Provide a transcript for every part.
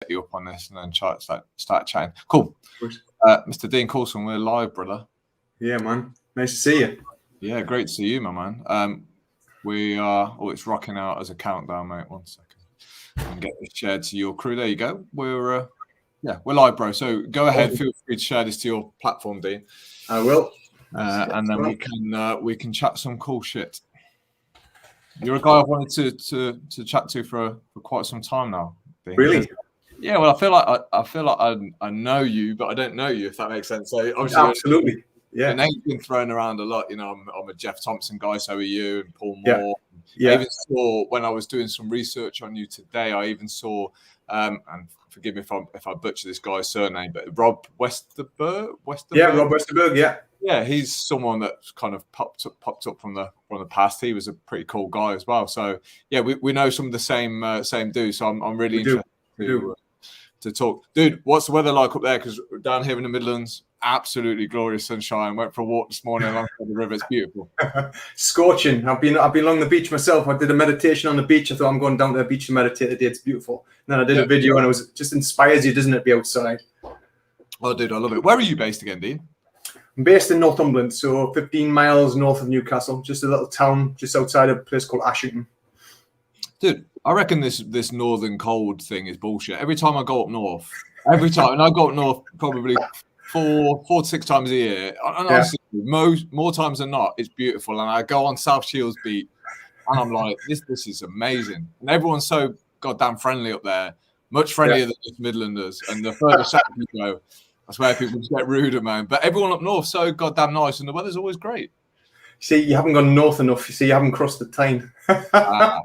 you up on this and then start chatting. Cool. Mr. Dean Coulson, we're live, brother. Yeah, man. Nice to see you. Yeah, great to see you, my man. We are. Oh, it's rocking out as a countdown, mate. 1 second. And get this shared to your crew. There you go. We're live, bro. So go ahead. Feel free to share this to your platform, Dean. I will. And then we can chat some cool shit. You're a guy I've wanted to chat to for quite some time now, Dean. Really? Yeah. Well, I feel like I know you, but I don't know you. If that makes sense. So obviously, absolutely. Yeah. Your name's been thrown around a lot. You know, I'm a Jeff Thompson guy. So are you, and Paul Moore. Yeah. I even saw when I was doing some research on you today. I even saw, and forgive me if I butcher this guy's surname, but Rob Westerberg. Yeah, Rob Westerberg. Yeah. Yeah, he's someone that's kind of popped up from the past. He was a pretty cool guy as well. So yeah, we know some of the same dudes. So I'm really interested to talk. Dude, what's the weather like up there? Because down here in the Midlands, absolutely glorious sunshine. Went for a walk this morning along the river. It's beautiful. Scorching. I've been along the beach myself. I did a meditation on the beach. I thought I'm going down to the beach to meditate today. It's beautiful. And then I did a video, and it was just inspires you, doesn't it, to be outside? Oh, dude, I love it. Where are you based again, Dean? I'm based in Northumberland, so 15 miles north of Newcastle, just a little town just outside of a place called Ashington. Dude, I reckon this northern cold thing is bullshit. Every time I go up north, and I go up north probably four to 6 times a year, and honestly, more times than not, it's beautiful. And I go on South Shields Beach, and I'm like, this is amazing. And everyone's so goddamn friendly up there, much friendlier than the Midlanders. And the further south you go, I swear people just get ruder, man. But everyone up north so goddamn nice, and the weather's always great. See, you haven't gone north enough. You see, you haven't crossed the Tyne. My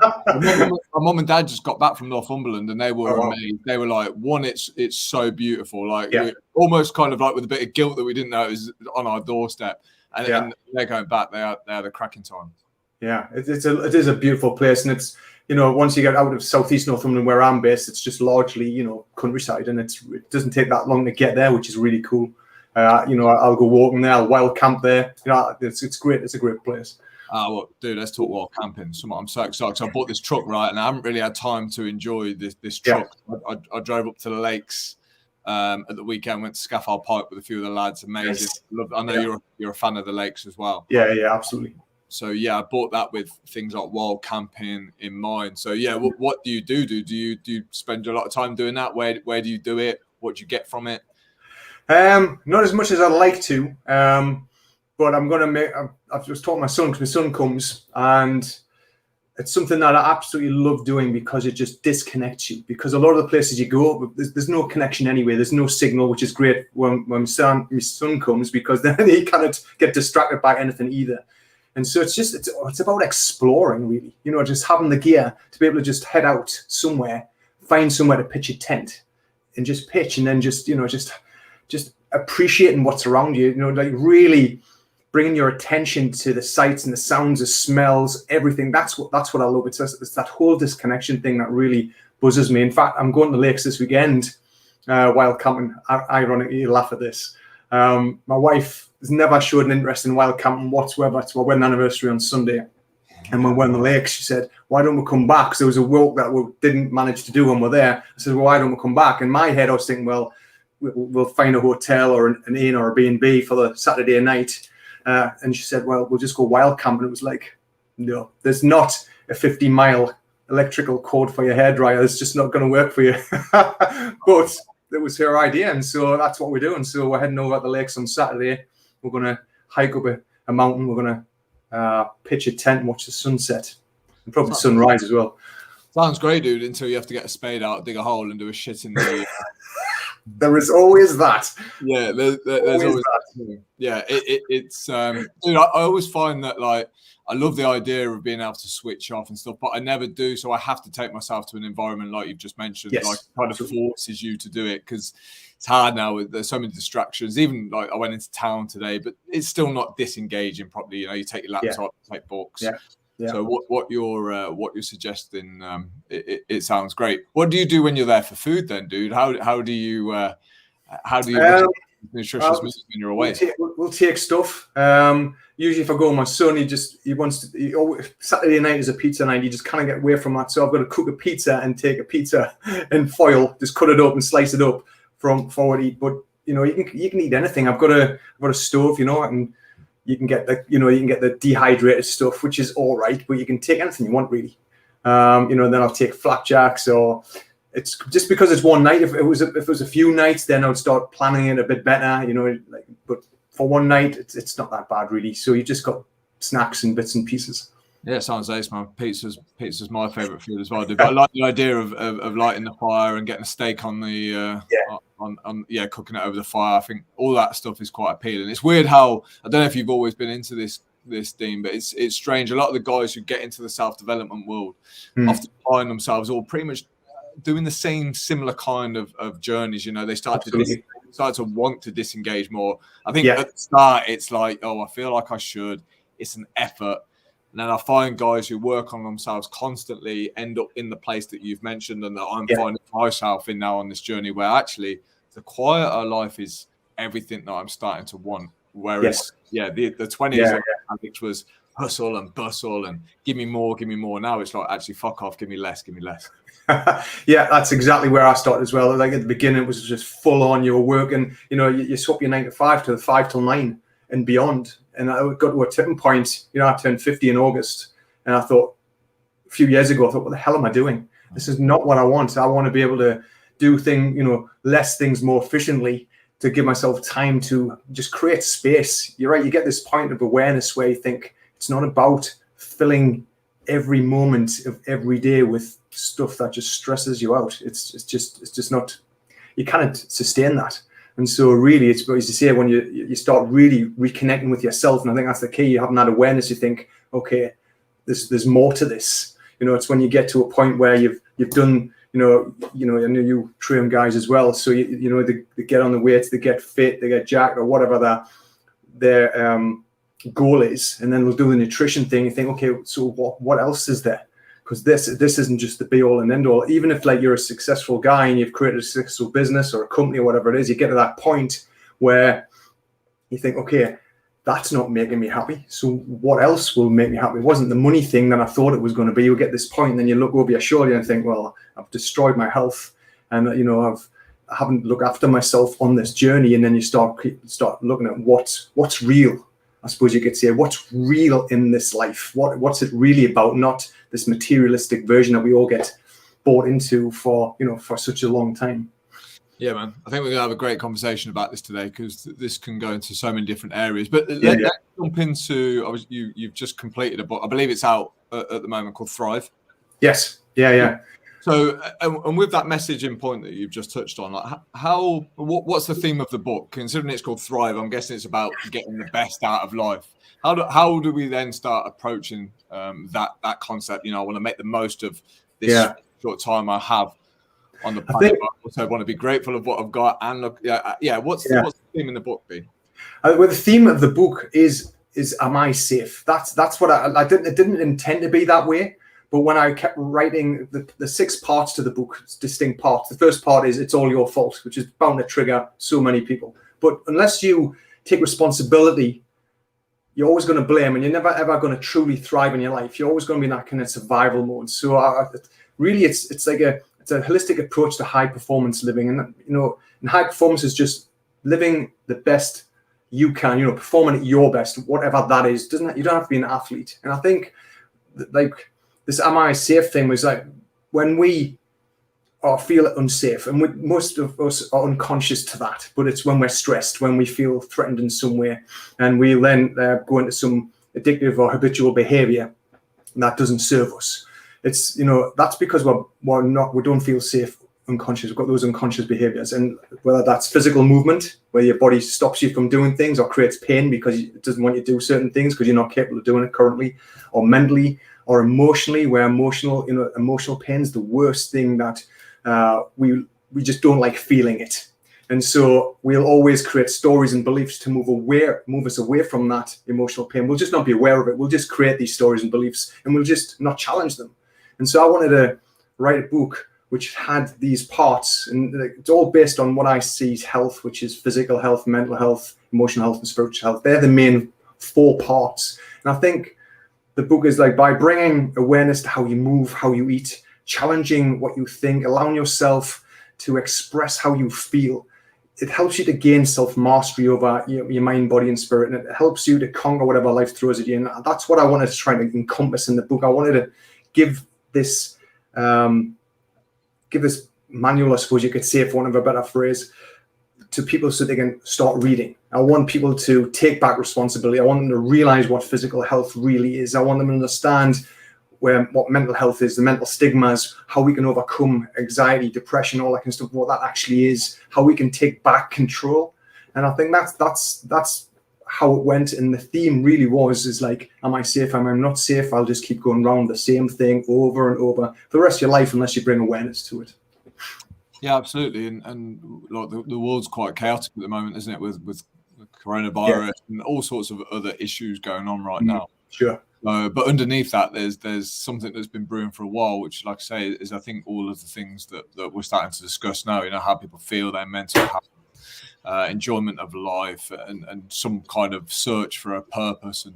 mum and dad just got back from Northumberland, and they were amazed. They were like, one, it's so beautiful, like we're almost kind of like with a bit of guilt that we didn't know it was on our doorstep. And they're going back. They had a cracking time. Yeah, it is a beautiful place, and it's, you know, once you get out of southeast Northumberland where I'm based, it's just largely, you know, countryside, and it doesn't take that long to get there, which is really cool. You know, I'll go walking there, I'll wild camp there. You know, it's great. It's a great place. Well, dude, let's talk wild camping. I'm so excited. So I bought this truck, right, and I haven't really had time to enjoy this truck. I drove up to the lakes at the weekend, went to Scaffold Pike with a few of the lads. Amazing. Yes. I know you're a fan of the lakes as well. Yeah, absolutely. So yeah, I bought that with things like wild camping in mind. So yeah, what do you do? Do you spend a lot of time doing that? Where do you do it? What do you get from it? Not as much as I'd like to, but I'm going to I've just taught my son, because my son comes, and it's something that I absolutely love doing because it just disconnects you. Because a lot of the places you go, there's no connection anyway. There's no signal, which is great when my son comes, because then he cannot get distracted by anything either. And so it's about exploring, really. You know, just having the gear to be able to just head out somewhere, find somewhere to pitch a tent, and just pitch, and then just appreciating what's around you. You know, like really bringing your attention to the sights and the sounds, the smells, everything. That's what I love. It's that whole disconnection thing that really buzzes me. In fact, I'm going to the lakes this weekend while camping. Ironically, you laugh at this. My wife has never showed an interest in wild camping whatsoever. It's our wedding anniversary on Sunday. And when we're on the lake, she said, "Why don't we come back?" So there was a walk that we didn't manage to do when we're there. I said, "Well, why don't we come back?" In my head, I was thinking, well, we'll find a hotel or an inn or a B&B for the Saturday night. And she said, well, we'll just go wild camping. It was like, no, there's not a 50-mile electrical cord for your hairdryer. It's just not going to work for you. But it was her idea, and so that's what we're doing. So we're heading over at the lakes on Saturday. We're going to hike up a mountain. We're going to pitch a tent and watch the sunset, and probably sunrise as well. Sounds great, dude, until you have to get a spade out, dig a hole, and do a shit in the... There is always that. Yeah, there's always that. Yeah, it's dude, I always find that, like, I love the idea of being able to switch off and stuff, but I never do. So I have to take myself to an environment like you've just mentioned, like kind of forces you to do it, because it's hard now. There's so many distractions. Even like I went into town today, but it's still not disengaging properly. You know, you take your laptop, take books. Yeah. Yeah. So what you're suggesting, it sounds great. What do you do when you're there for food then, dude? How do you nutritious meals when you're away? We'll take stuff. Usually, if I go with my son, he always, Saturday night is a pizza night. You just can't get away from that. So I've got to cook a pizza and take a pizza in foil, just cut it up and slice it up for what to eat. But you can eat anything. I've got a stove, and you can get the dehydrated stuff, which is all right. But you can take anything you want, really. Then I'll take flapjacks, or it's just because it's one night. If it was a few nights, then I would start planning it a bit better, but for one night, it's not that bad, really. So you just got snacks and bits and pieces. Yeah, sounds ace, man. Pizza's my favorite food as well, dude. But I like the idea of lighting the fire and getting a steak on the cooking it over the fire. I think all that stuff is quite appealing. It's weird how, I don't know if you've always been into this, Dean, but it's strange. A lot of the guys who get into the self-development world often find themselves all pretty much doing the same similar kind of journeys. They start to want to disengage more. I think at the start it's like, oh, I feel like I should. It's an effort. And then I find guys who work on themselves constantly end up in the place that you've mentioned and that I'm finding myself in now on this journey, where actually the quieter life is everything that I'm starting to want. Whereas, the 20s, which was hustle and bustle and give me more. Now it's like, actually, fuck off, give me less. Yeah, that's exactly where I started as well. Like at the beginning, it was just full on. You were working, you swap your 9 to 5 to 5 till 9 and beyond. And I got to a tipping point. I turned 50 in August, and I thought a few years ago, what the hell am I doing? This is not what I want. I want to be able to do less things more efficiently, to give myself time to just create space. You're right. You get this point of awareness where you think it's not about filling every moment of every day with stuff that just stresses you out. It's just not, you can't sustain that. And so really, it's what you say, when you start really reconnecting with yourself. And I think that's the key. You having that awareness, you think, okay, there's more to this. It's when you get to a point where you've done, I know you train guys as well. So they get on the weights, they get fit, they get jacked, or whatever their goal is, and then we'll do the nutrition thing. You think, okay, so what else is there? Because this isn't just the be all and end all. Even if you're a successful guy and you've created a successful business or a company or whatever it is, you get to that point where you think, okay, that's not making me happy. So what else will make me happy? It wasn't the money thing that I thought it was going to be. You get this point, and then you look over your shoulder and think, well, I've destroyed my health, and I haven't looked after myself on this journey. And then you start looking at what's real. I suppose you could say, what's real in this life? What's it really about? Not this materialistic version that we all get bought into for such a long time. Yeah, man. I think we're going to have a great conversation about this today, because this can go into so many different areas. But let's jump into, you've just completed a book. I believe it's out at the moment, called Thrive. Yes. Yeah. So, and with that messaging point that you've just touched on, what's the theme of the book? Considering it's called Thrive, I'm guessing it's about getting the best out of life. How do we then start approaching that concept? I want to make the most of this short time I have on the planet. I also want to be grateful of what I've got. And look, what's the theme in the book, B? Well, the theme of the book is am I safe? That's what I didn't intend to be that way. But when I kept writing the 6 parts to the book, distinct parts, the first part is it's all your fault, which is bound to trigger so many people. But unless you take responsibility, you're always going to blame, and you're never ever going to truly thrive in your life. You're always going to be in that kind of survival mode. So really, it's a holistic approach to high performance living, and and high performance is just living the best you can. Performing at your best, whatever that is. You don't have to be an athlete. And I think this am I safe thing was when we feel unsafe, and most of us are unconscious to that, but it's when we're stressed, when we feel threatened in some way, and we then go into some addictive or habitual behavior that doesn't serve us. It's that's because we don't feel safe unconscious. We've got those unconscious behaviors, and whether that's physical movement, where your body stops you from doing things, or creates pain because it doesn't want you to do certain things because you're not capable of doing it currently, or mentally, or emotionally, where emotional pain is the worst thing that we just don't like feeling it. And so we'll always create stories and beliefs to move us away from that emotional pain. We'll just not be aware of it. We'll just create these stories and beliefs, and we'll just not challenge them. And so I wanted to write a book which had these parts, and it's all based on what I see as health, which is physical health, mental health, emotional health, and spiritual health. They're the main 4 parts. And I think the book is like, by bringing awareness to how you move, how you eat, challenging what you think, allowing yourself to express how you feel, it helps you to gain self-mastery over your mind, body, and spirit, and it helps you to conquer whatever life throws at you. And that's what I wanted to try to encompass in the book. I wanted to give this manual, I suppose you could say, for want of a better phrase, to people so they can start reading. I want people to take back responsibility. I want them to realize what physical health really is. I want them to understand what mental health is, the mental stigmas, how we can overcome anxiety, depression, all that kind of stuff, what that actually is, how we can take back control. And I think that's how it went. And the theme really is like, am I safe? Am I not safe? I'll just keep going around the same thing over and over for the rest of your life unless you bring awareness to it. Yeah, absolutely. And like the world's quite chaotic at the moment, isn't it? With coronavirus and all sorts of other issues going on right now. Sure. But underneath that, there's something that's been brewing for a while, which, like I say, is I think all of the things that we're starting to discuss now. You know, how people feel, their mental health, enjoyment of life, and some kind of search for a purpose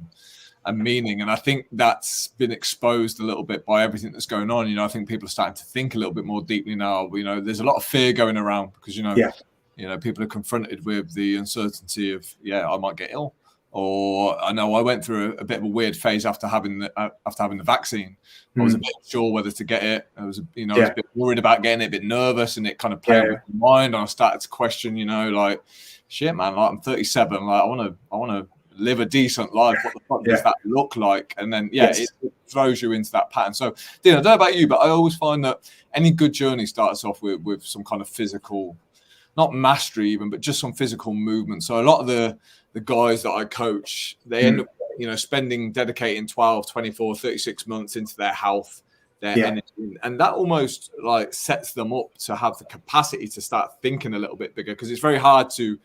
and meaning. And I think that's been exposed a little bit by everything that's going on. You know, I think people are starting to think a little bit more deeply now. You know, there's a lot of fear going around because you know, people are confronted with the uncertainty of, I might get ill. Or I know I went through a bit of a weird phase after having the vaccine. I was a bit unsure whether to get it. I was a bit worried about getting it, a bit nervous, and it kind of played with my mind. And I started to question, like, shit, man, like I'm 37, like I want to live a decent life. What the fuck does that look like? And then it throws you into that pattern. So, Dean, I don't know about you, but I always find that any good journey starts off with some kind of physical, not mastery even, but just some physical movement. So a lot of the guys that I coach, they end up, dedicating 12, 24, 36 months into their health, their energy. And that almost like sets them up to have the capacity to start thinking a little bit bigger, because it's very hard to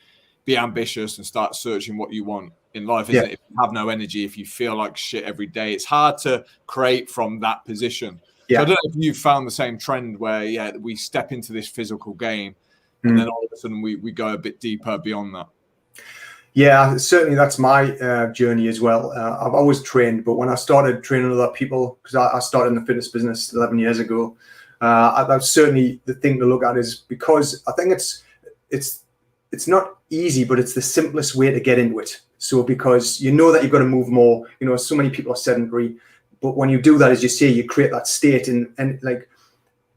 be ambitious and start searching what you want in life, isn't it? If you have no energy, if you feel like shit every day, it's hard to create from that position. So I don't know if you've found the same trend where, we step into this physical game and then all of a sudden we go a bit deeper beyond that. Yeah, certainly that's my journey as well. I've always trained, but when I started training other people, because I started in the fitness business 11 years ago, that's certainly the thing to look at, is because I think it's not easy, but it's the simplest way to get into it. So because you know that you've got to move more, so many people are sedentary, but when you do that, as you say, you create that state, and like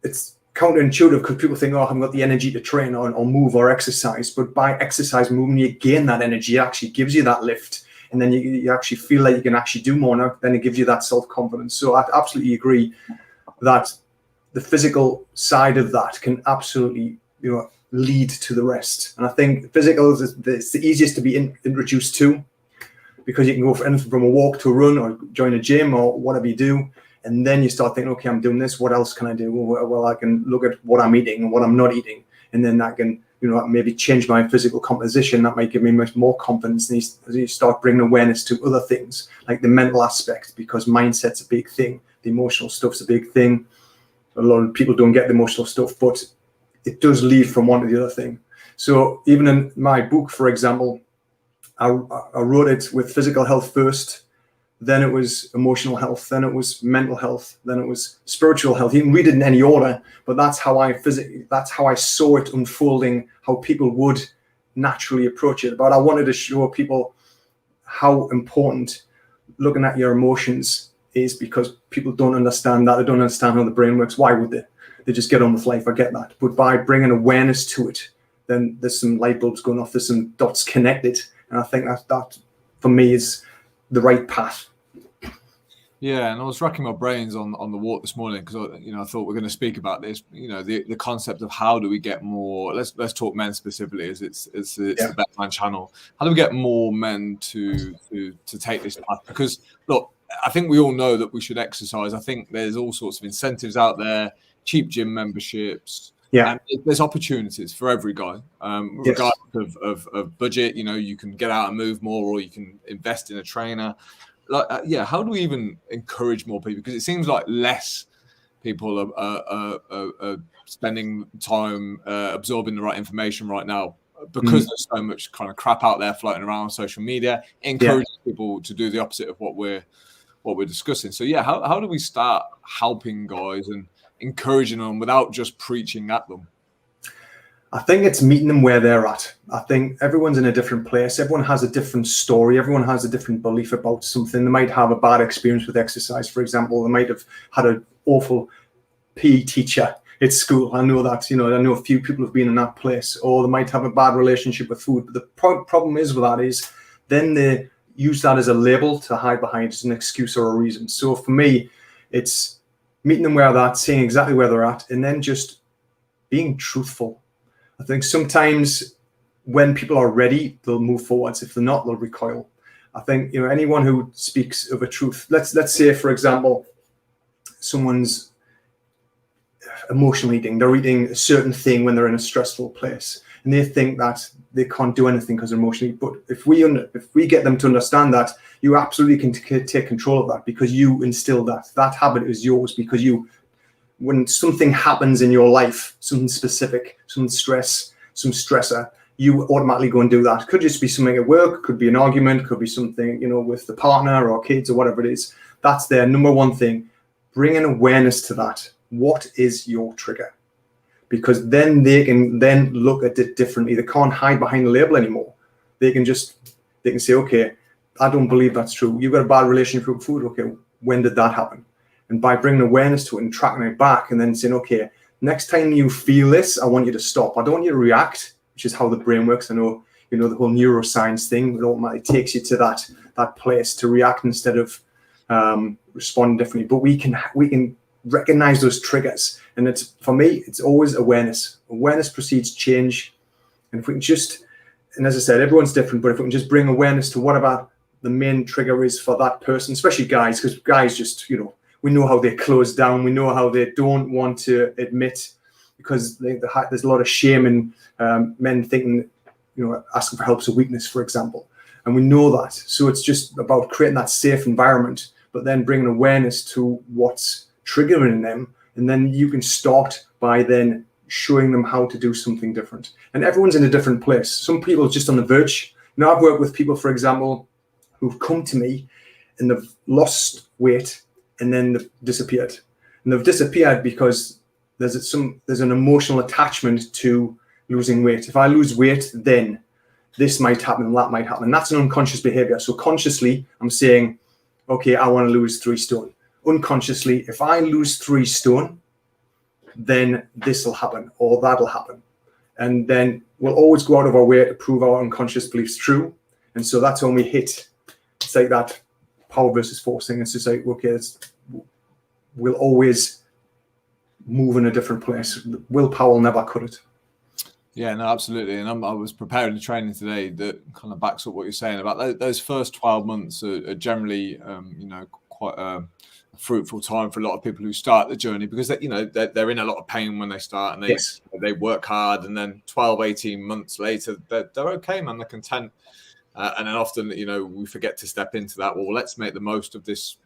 it's counterintuitive because people think, I haven't got the energy to train or move or exercise. But by exercise, moving, you gain that energy. It actually gives you that lift. And then you actually feel like you can actually do more now. Then it gives you that self-confidence. So I absolutely agree that the physical side of that can absolutely, lead to the rest. And I think physical is the easiest to be introduced to, because you can go for anything from a walk to a run or join a gym or whatever you do. And then you start thinking, okay, I'm doing this. What else can I do? Well, I can look at what I'm eating and what I'm not eating. And then that can, maybe change my physical composition. That might give me much more confidence. And you start bringing awareness to other things, like the mental aspect, because mindset's a big thing. The emotional stuff's a big thing. A lot of people don't get the emotional stuff, but it does lead from one to the other thing. So even in my book, for example, I wrote it with physical health first. Then it was emotional health, then it was mental health, then it was spiritual health. You can read it in any order, but that's how I saw it unfolding, how people would naturally approach it. But I wanted to show people how important looking at your emotions is, because people don't understand that. They don't understand how the brain works. Why would they? They just get on with life. I get that. But by bringing awareness to it, then there's some light bulbs going off. There's some dots connected. And I think that for me is the right path. Yeah, and I was racking my brains on the walk this morning because I thought we're going to speak about this. The concept of how do we get more. Let's talk men specifically, as it's the Better Man channel. How do we get more men to take this path? Because look, I think we all know that we should exercise. I think there's all sorts of incentives out there, cheap gym memberships. And there's opportunities for every guy, regardless of budget. You can get out and move more, or you can invest in a trainer. How do we even encourage more people? Because it seems like less people are spending time absorbing the right information right now, because there's so much kind of crap out there floating around on social media, encouraging people to do the opposite of what we're discussing. So yeah, how do we start helping guys and encouraging them without just preaching at them? I think it's meeting them where they're at. I think everyone's in a different place. Everyone has a different story. Everyone has a different belief about something. They might have a bad experience with exercise, for example. They might have had an awful PE teacher at school. I know that, I know a few people have been in that place. Or they might have a bad relationship with food. But the problem is with that is then they use that as a label to hide behind, as an excuse or a reason. So for me, it's meeting them where they're at, seeing exactly where they're at, and then just being truthful. I think sometimes when people are ready, they'll move forwards. If they're not, they'll recoil. I think, anyone who speaks of a truth, let's say, for example, someone's emotional eating. They're eating a certain thing when they're in a stressful place, and they think that they can't do anything because they're emotionally. But if we get them to understand that you absolutely can take control of that, because you instilled that habit is yours, because when something happens in your life, something specific, some stress, some stressor, you automatically go and do that. Could just be something at work, could be an argument, could be something, with the partner or kids or whatever it is. That's their number one thing. Bring an awareness to that. What is your trigger? Because then they can then look at it differently. They can't hide behind the label anymore. They can say, okay, I don't believe that's true. You've got a bad relationship with food. Okay, when did that happen? And by bringing awareness to it and tracking it back, and then saying, okay, next time you feel this, I want you to stop. I don't want you to react, which is how the brain works. I know, the whole neuroscience thing, it automatically takes you to that place to react instead of respond differently. But we can recognize those triggers. And for me, it's always awareness. Awareness precedes change. And if we can and as I said, everyone's different, but if we can just bring awareness to whatever the main trigger is for that person, especially guys, because guys just, we know how they close down. We know how they don't want to admit, because there's a lot of shame in men thinking, asking for help is a weakness, for example. And we know that. So it's just about creating that safe environment, but then bringing awareness to what's triggering them. And then you can start by then showing them how to do something different. And everyone's in a different place. Some people are just on the verge. I've worked with people, for example, who've come to me and they've lost weight, and then they've disappeared. And they've disappeared because there's an emotional attachment to losing weight. If I lose weight, then this might happen, that might happen. And that's an unconscious behavior. So consciously, I'm saying, okay, I want to lose 3 stone. Unconsciously, if I lose 3 stone, then this will happen or that'll happen. And then we'll always go out of our way to prove our unconscious beliefs true. And so that's when we hit, it's like that power versus force thing. It's just like, okay, we'll always move in a different place. Willpower will never cut it. Yeah, no, absolutely. And I was preparing the training today that kind of backs up what you're saying about those first 12 months are generally, quite a fruitful time for a lot of people who start the journey, because they're in a lot of pain when they start, and they work hard, and then 12, 18 months later, they're okay, man. They're content. And then often, we forget to step into that. Well, let's make the most of this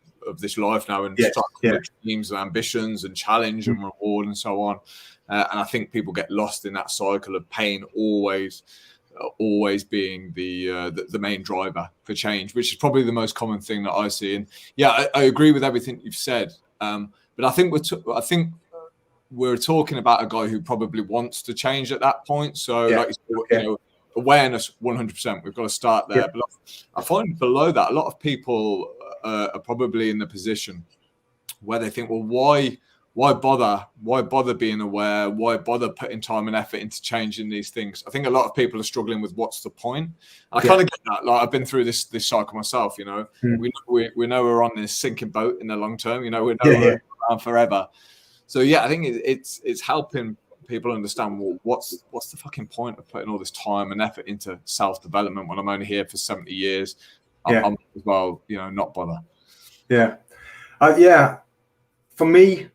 life now, and start with dreams and ambitions and challenge and reward and so on. And I think people get lost in that cycle of pain, always being the main driver for change, which is probably the most common thing that I see. And yeah, I agree with everything you've said. But I think we're talking about a guy who probably wants to change at that point. So like you said, awareness, 100%. We've got to start there. But I find below that, a lot of people are probably in the position where they think, well, why bother being aware? Why bother putting time and effort into changing these things? I think a lot of people are struggling with what's the point. I kind of get that. Like, I've been through this cycle myself. We know we're on this sinking boat in the long term. We know we're around forever. So I think it's helping people understand, well, what's the fucking point of putting all this time and effort into self-development when I'm only here for 70 years? I'm as well, not bother. For me,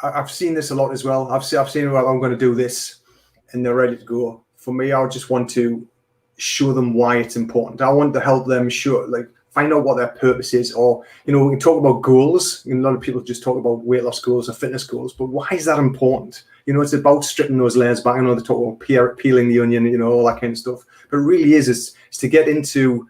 I've seen this a lot as well. I've seen, well, I'm going to do this, and they're ready to go. For me, I just want to show them why it's important. I want to help them find out what their purpose is. Or, we can talk about goals. A lot of people just talk about weight loss goals or fitness goals, but why is that important? It's about stripping those layers back. I know they talk about peeling the onion, all that kind of stuff. But it really is to get into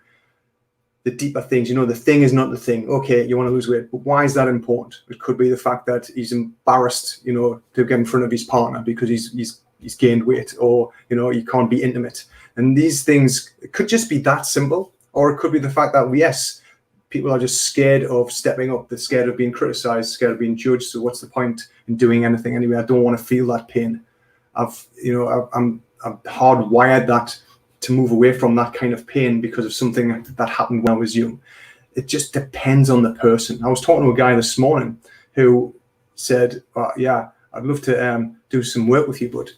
the deeper things. The thing is not the thing. Okay, you want to lose weight, but why is that important? It could be the fact that he's embarrassed, to get in front of his partner because he's gained weight, or he can't be intimate. And these things, it could just be that simple, or it could be the fact that yes, people are just scared of stepping up. They're scared of being criticized, scared of being judged. So what's the point in doing anything anyway? I don't want to feel that pain. I'm hardwired that to move away from that kind of pain because of something that happened when I was young. It just depends on the person. I was talking to a guy this morning who said, yeah, I'd love to do some work with you, but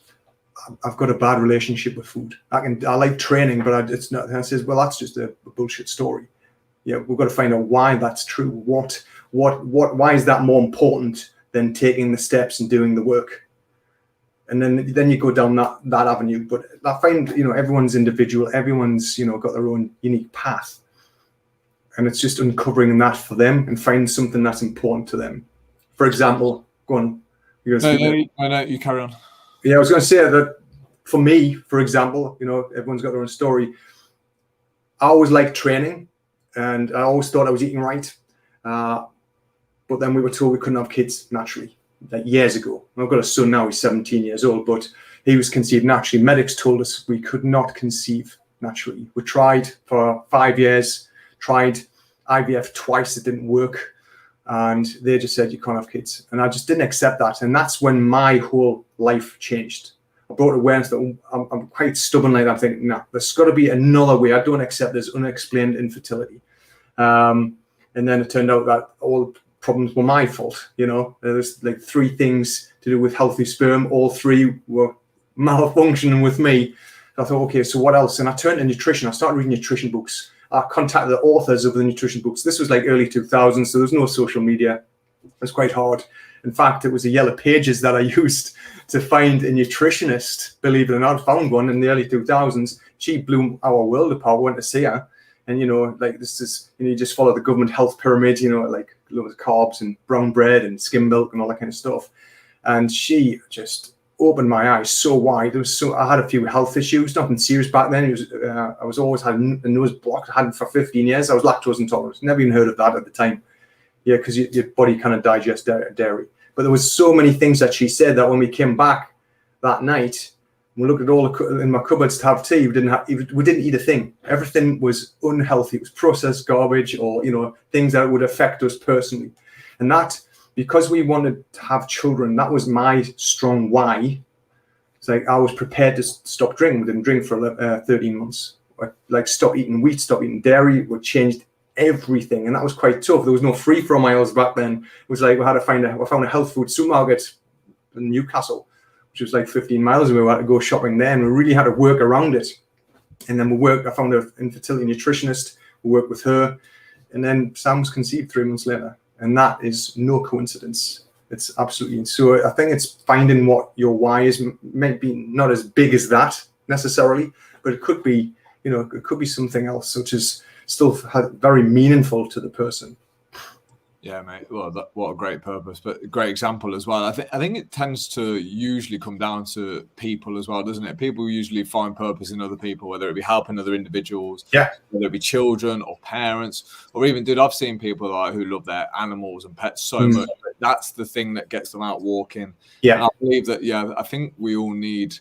I've got a bad relationship with food. I like training, but it's not. And I says, well, that's just a bullshit story. Yeah, we've got to find out why that's true. Why is that more important than taking the steps and doing the work? And then you go down that avenue. But I find, everyone's individual. Everyone's, got their own unique path. And it's just uncovering that for them and finding something that's important to them. For example, go on. No, you carry on. Yeah, I was going to say that for me, for example, everyone's got their own story. I always liked training, and I always thought I was eating right. But then we were told we couldn't have kids naturally, like years ago. I've got a son now, he's 17 years old, but he was conceived naturally. Medics told us we could not conceive naturally. We tried for 5 years, tried IVF twice, it didn't work. And they just said, you can't have kids. And I just didn't accept that. And that's when my whole life changed. I brought awareness that I'm quite stubborn like that. I'm thinking, no, there's got to be another way. I don't accept this unexplained infertility. And then it turned out that all the problems were my fault. There's like 3 things to do with healthy sperm. All 3 were malfunctioning with me. So I thought, okay, so what else? And I turned to nutrition. I started reading nutrition books. I contacted the authors of the nutrition books. This was like early 2000s, so there was no social media. It was quite hard. In fact, it was the Yellow Pages that I used to find a nutritionist, believe it or not. I found one in the early 2000s. She blew our world apart. I went to see her. And, this is, you just follow the government health pyramid, like loads of carbs and brown bread and skim milk and all that kind of stuff. And she just opened my eyes so wide. I had a few health issues, nothing serious back then. I was always had a nose blocked. I had it for 15 years. I was lactose intolerant. Never even heard of that at the time. Yeah, because your body kind of digests dairy. But there was so many things that she said that when we came back that night, we looked at all in my cupboards to have tea. We didn't eat a thing. Everything was unhealthy. It was processed garbage, or things that would affect us personally. And that, because we wanted to have children, that was my strong why. It's like I was prepared to stop drinking. We didn't drink for 13 months. Like stop eating wheat, stop eating dairy. We changed everything, and that was quite tough. There was no free from aisles back then. It was like we found a health food supermarket in Newcastle, which was like 15 miles away. We had to go shopping there, and we really had to work around it. And then I found an infertility nutritionist. We worked with her, and then Sam was conceived 3 months later. And that is no coincidence. It's absolutely. So I think it's finding what your why is. Might be not as big as that necessarily, but it could be, it could be something else, which is still very meaningful to the person. Yeah, mate. Well, what a great purpose, but a great example as well. I think it tends to usually come down to people as well, doesn't it? People usually find purpose in other people, whether it be helping other individuals, whether it be children or parents, or even, I've seen people who love their animals and pets so much. That's the thing that gets them out walking. Yeah, and I believe that. Yeah, I think we all need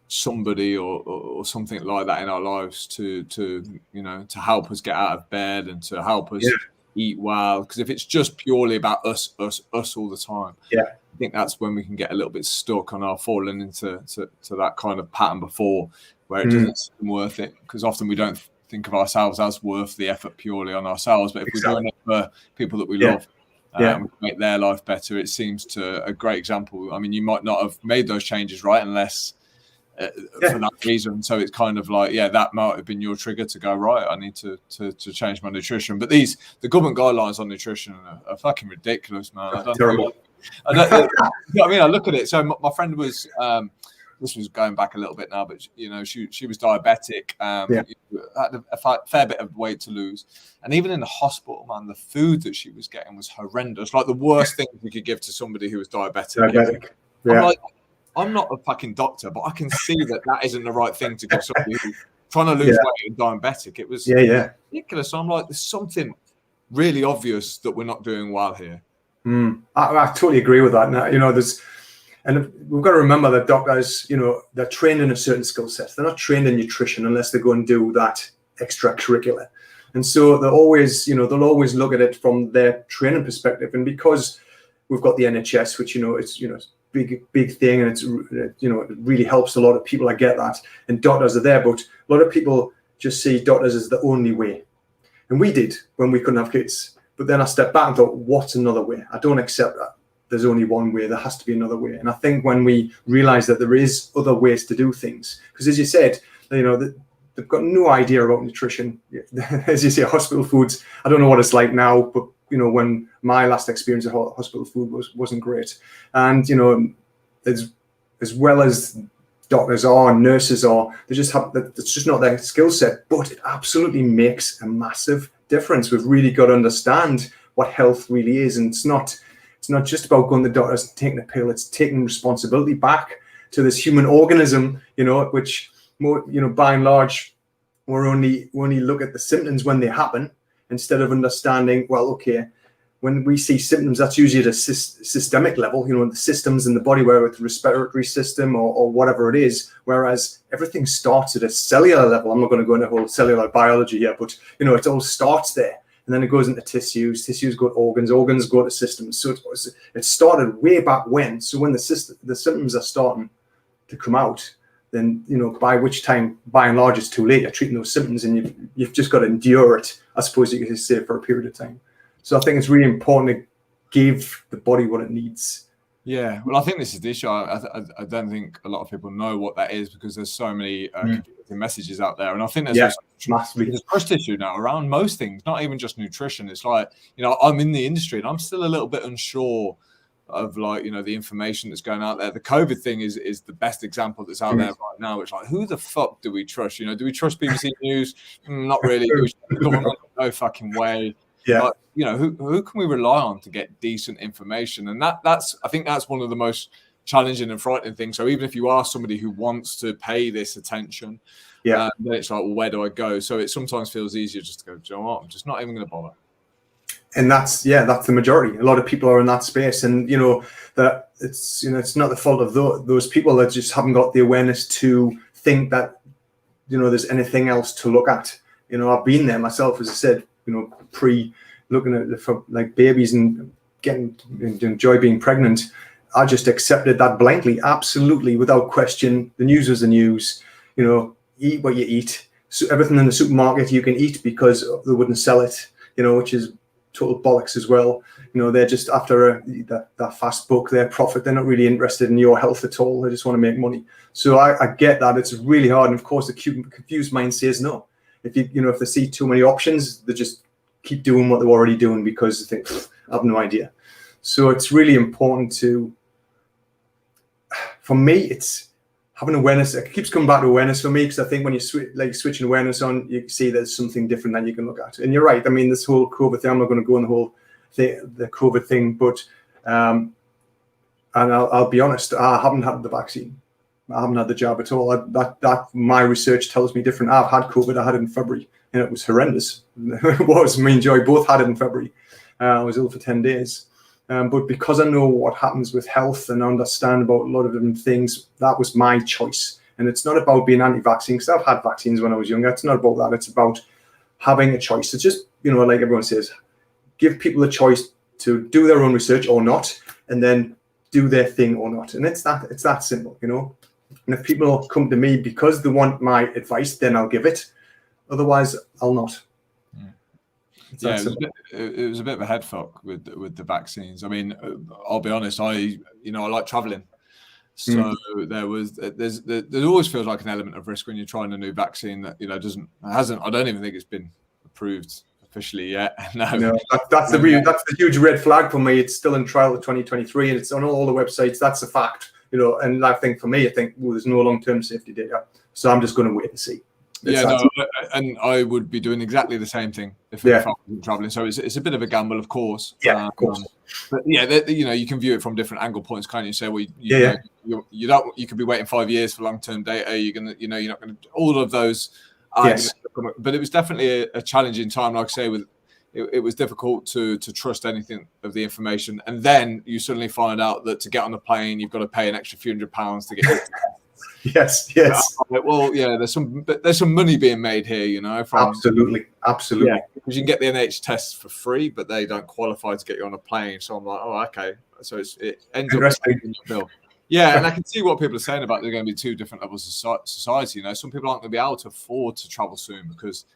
somebody or something like that in our lives to help us get out of bed and to help us eat well, because if it's just purely about us all the time, I think that's when we can get a little bit stuck on our falling into that kind of pattern before, where it doesn't seem worth it, because often we don't think of ourselves as worth the effort purely on ourselves, but if we're doing it for people that we love and we make their life better, it seems to a great example. I mean, you might not have made those changes unless for that reason. So it's kind of like, that might have been your trigger to go, right, I need to change my nutrition. But the government guidelines on nutrition are fucking ridiculous, man. I don't know. I mean, I look at it. So my friend was this was going back a little bit now, but you know, she was diabetic, Yeah. had a fair bit of weight to lose, and even in the hospital, man, the food that she was getting was horrendous, like the worst thing you could give to somebody who was diabetic. Yeah. I'm not a fucking doctor, but I can see that isn't the right thing to give somebody who's trying to lose weight and diabetic. It was ridiculous. So I'm like, there's something really obvious that we're not doing well here. I totally agree with that. Now, you know, and we've got to remember that doctors, you know, they're trained in a certain skill set. They're not trained in nutrition unless they go and do that extracurricular. And so they'll always look at it from their training perspective. And because we've got the NHS, which, you know, it's, you know, big thing, and it's, you know, it really helps a lot of people. I get that, and doctors are there, but a lot of people just see doctors as the only way, and we did when we couldn't have kids. But then I stepped back and thought, what's another way? I don't accept that. There's only one way. There has to be another way. And I think when we realize that there is other ways to do things, because as you said, you know, they've got no idea about nutrition. As you say, hospital foods, I don't know what it's like now, but you know, when my last experience of hospital food wasn't great. And, you know, as well as doctors are, nurses are, it's just not their skill set, but it absolutely makes a massive difference. We've really got to understand what health really is. And it's not just about going to the doctors and taking a pill. It's taking responsibility back to this human organism, you know, which, more, you know, by and large, we only look at the symptoms when they happen, instead of understanding, well, okay, when we see symptoms, that's usually at a systemic level, you know, the systems in the body, whether it's the respiratory system or whatever it is, whereas everything starts at a cellular level. I'm not going to go into whole cellular biology here, but, you know, it all starts there. And then it goes into tissues go to organs go to systems. So it started way back when. So when the symptoms are starting to come out, then, you know, by which time, by and large, it's too late. You're treating those symptoms, and you've just got to endure it, I suppose you could say, for a period of time. So I think it's really important to give the body what it needs. Yeah, well, I think this is the issue. I don't think a lot of people know what that is, because there's so many conflicting messages out there. And I think there's a trust issue now around most things, not even just nutrition. It's like, you know, I'm in the industry and I'm still a little bit unsure of, like, you know, the information that's going out there. The COVID thing is the best example that's out there right now. It's like, who the fuck do we trust? You know, do we trust BBC News? Not really. Do we trust the government? No fucking way. Yeah. Like, you know, who can we rely on to get decent information? And that's I think that's one of the most challenging and frightening things. So even if you are somebody who wants to pay this attention, then it's like, well, where do I go? So it sometimes feels easier just to go, do you know what? I'm just not even going to bother. And that's the majority. A lot of people are in that space, and, you know, that it's, you know, it's not the fault of those people that just haven't got the awareness to think that, you know, there's anything else to look at. You know, I've been there myself, as I said, you know, looking at like babies and enjoy being pregnant. I just accepted that blankly, absolutely, without question. The news was the news. You know, eat what you eat. So everything in the supermarket you can eat because they wouldn't sell it, you know, which is total bollocks as well. You know, they're just after that fast buck, their profit. They're not really interested in your health at all. They just want to make money. So I get that. It's really hard. And of course, the confused mind says no. If if they see too many options, they just keep doing what they're already doing because they think, I have no idea. So it's really important for me, it's having awareness. It keeps coming back to awareness for me, because I think when you switching awareness on, you see there's something different that you can look at. And you're right. I mean, this whole COVID thing, I'm not going to go on the whole the COVID thing, but and I'll be honest, I haven't had the vaccine. I haven't had the jab at all. That my research tells me different. I've had COVID. I had it in February, and it was horrendous. It was. Me and Joy both had it in February. I was ill for 10 days. But because I know what happens with health and understand about a lot of different things, that was my choice. And it's not about being anti-vaccine, because I've had vaccines when I was younger. It's not about that. It's about having a choice. It's just, like everyone says, give people a choice to do their own research or not, and then do their thing or not. And it's that simple, And if people come to me because they want my advice, then I'll give it. Otherwise, I'll not. Yeah, it was a bit of a head fuck with the vaccines. I mean, I'll be honest. I like traveling, so there always feels like an element of risk when you're trying a new vaccine that hasn't. I don't even think it's been approved officially yet. No, that's the huge red flag for me. It's still in trial of 2023, and it's on all the websites. That's a fact. And I think for me, well, there's no long-term safety data, so I'm just going to wait and see. And I would be doing exactly the same thing if I wasn't traveling. So it's a bit of a gamble, of course. Yeah, of course. But you can view it from different angle points, can't you? Say, well, you could be waiting 5 years for long-term data. You're not going to all of those arguments. But it was definitely a challenging time. Like I say, it was difficult to trust anything of the information, and then you suddenly find out that to get on the plane, you've got to pay an extra few £100s to get. Yes. Well, yeah, there's some money being made here, Absolutely. Yeah, because you can get the NH tests for free, but they don't qualify to get you on a plane. So I'm like, oh, okay. So it ends up in your bill. Yeah, and I can see what people are saying about there are going to be two different levels of society. Some people aren't going to be able to afford to travel soon because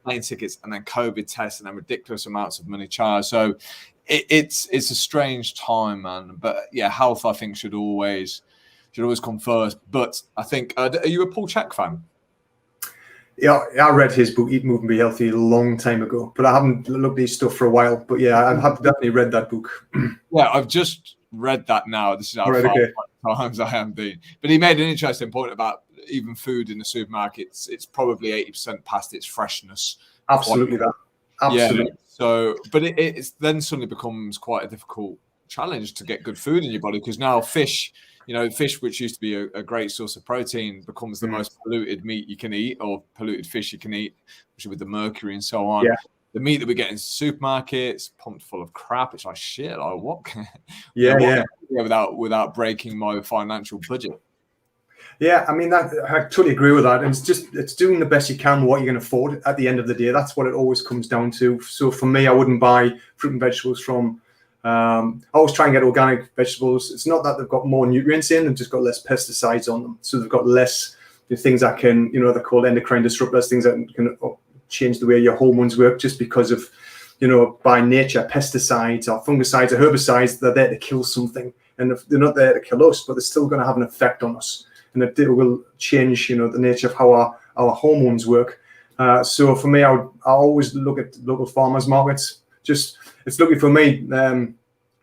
plane tickets and then COVID tests and then ridiculous amounts of money charged. So it's a strange time, man. But yeah, health I think should always come first. But I think, are you a Paul Chek fan? Yeah, I read his book, Eat, Move and Be Healthy, a long time ago. But I haven't looked at his stuff for a while. But yeah, I have definitely read that book. Yeah, I've just read that now. This is how far times I have been. But he made an interesting point about even food in the supermarkets. It's probably 80% past its freshness. Absolutely that. Absolutely. Yeah, so, but it's then suddenly becomes quite a difficult challenge to get good food in your body because now fish, fish, which used to be a great source of protein, becomes the most polluted meat you can eat or polluted fish you can eat, especially with the mercury and so on. Yeah. The meat that we get in supermarkets, pumped full of crap. It's like shit. Like what? Without breaking my financial budget. Yeah, I mean I totally agree with that. And it's doing the best you can with what you can afford at the end of the day. That's what it always comes down to. So for me, I wouldn't buy fruit and vegetables from. I always try and get organic vegetables. It's not that they've got more nutrients in; they've just got less pesticides on them. So they've got less things that can, they're called endocrine disruptors, things that can change the way your hormones work just because of, by nature, pesticides or fungicides or herbicides, they're there to kill something. And if they're not there to kill us, but they're still going to have an effect on us. And it will change, the nature of how our hormones work. So for me, I always look at local farmers markets. It's lucky for me,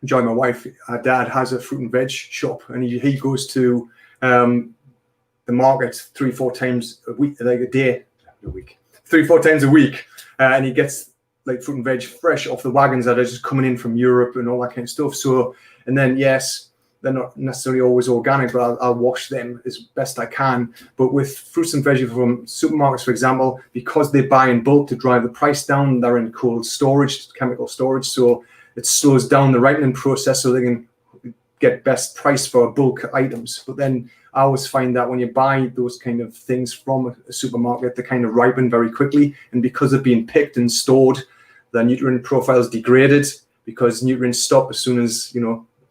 Joy, my wife, her dad has a fruit and veg shop, and he goes to the market 3-4 times a week, like 3-4 times a week, and he gets like fruit and veg fresh off the wagons that are just coming in from Europe and all that kind of stuff. So, and then yes, they're not necessarily always organic, but I'll wash them as best I can. But with fruits and veggies from supermarkets, for example, because they buy in bulk to drive the price down, they're in cold storage, chemical storage. So it slows down the ripening process so they can get best price for bulk items. But then I always find that when you buy those kind of things from a supermarket, they kind of ripen very quickly. And because they're being picked and stored, the nutrient profile is degraded because nutrients stop as soon as,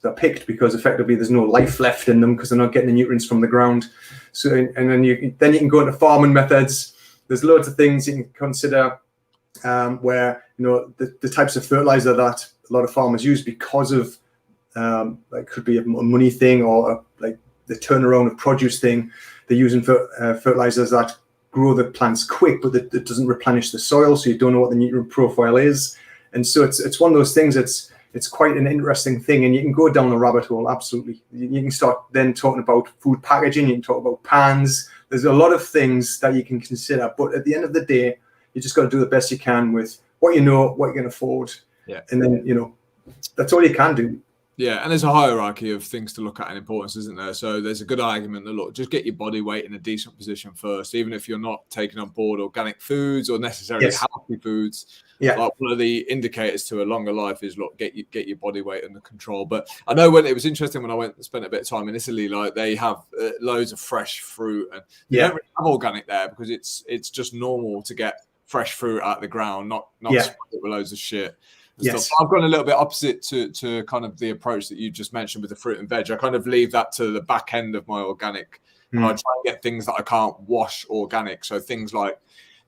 they're picked, because effectively there's no life left in them because they're not getting the nutrients from the ground. So, and then you can go into farming methods. There's loads of things you can consider where, the types of fertilizer that a lot of farmers use because of, could be a money thing or like the turnaround of produce thing. They're using fertilizers that grow the plants quick, but that doesn't replenish the soil, so you don't know what the nutrient profile is. And so it's one of those things it's quite an interesting thing, and you can go down a rabbit hole. Absolutely. You can start then talking about food packaging. You can talk about pans. There's a lot of things that you can consider, but at the end of the day, you just got to do the best you can with what you know, what you can afford. Yeah. And then, that's all you can do. Yeah, and there's a hierarchy of things to look at in importance, isn't there? So there's a good argument that, look, just get your body weight in a decent position first, even if you're not taking on board organic foods or necessarily healthy foods. Yeah. Like one of the indicators to a longer life is, look, get your body weight under control. But I know when it was interesting when I went and spent a bit of time in Italy, like they have loads of fresh fruit, and they don't really have organic there because it's just normal to get fresh fruit out of the ground, not with loads of shit. Yes. I've gone a little bit opposite to kind of the approach that you just mentioned with the fruit and veg. I kind of leave that to the back end of my organic. And I try and get things that I can't wash organic. So things like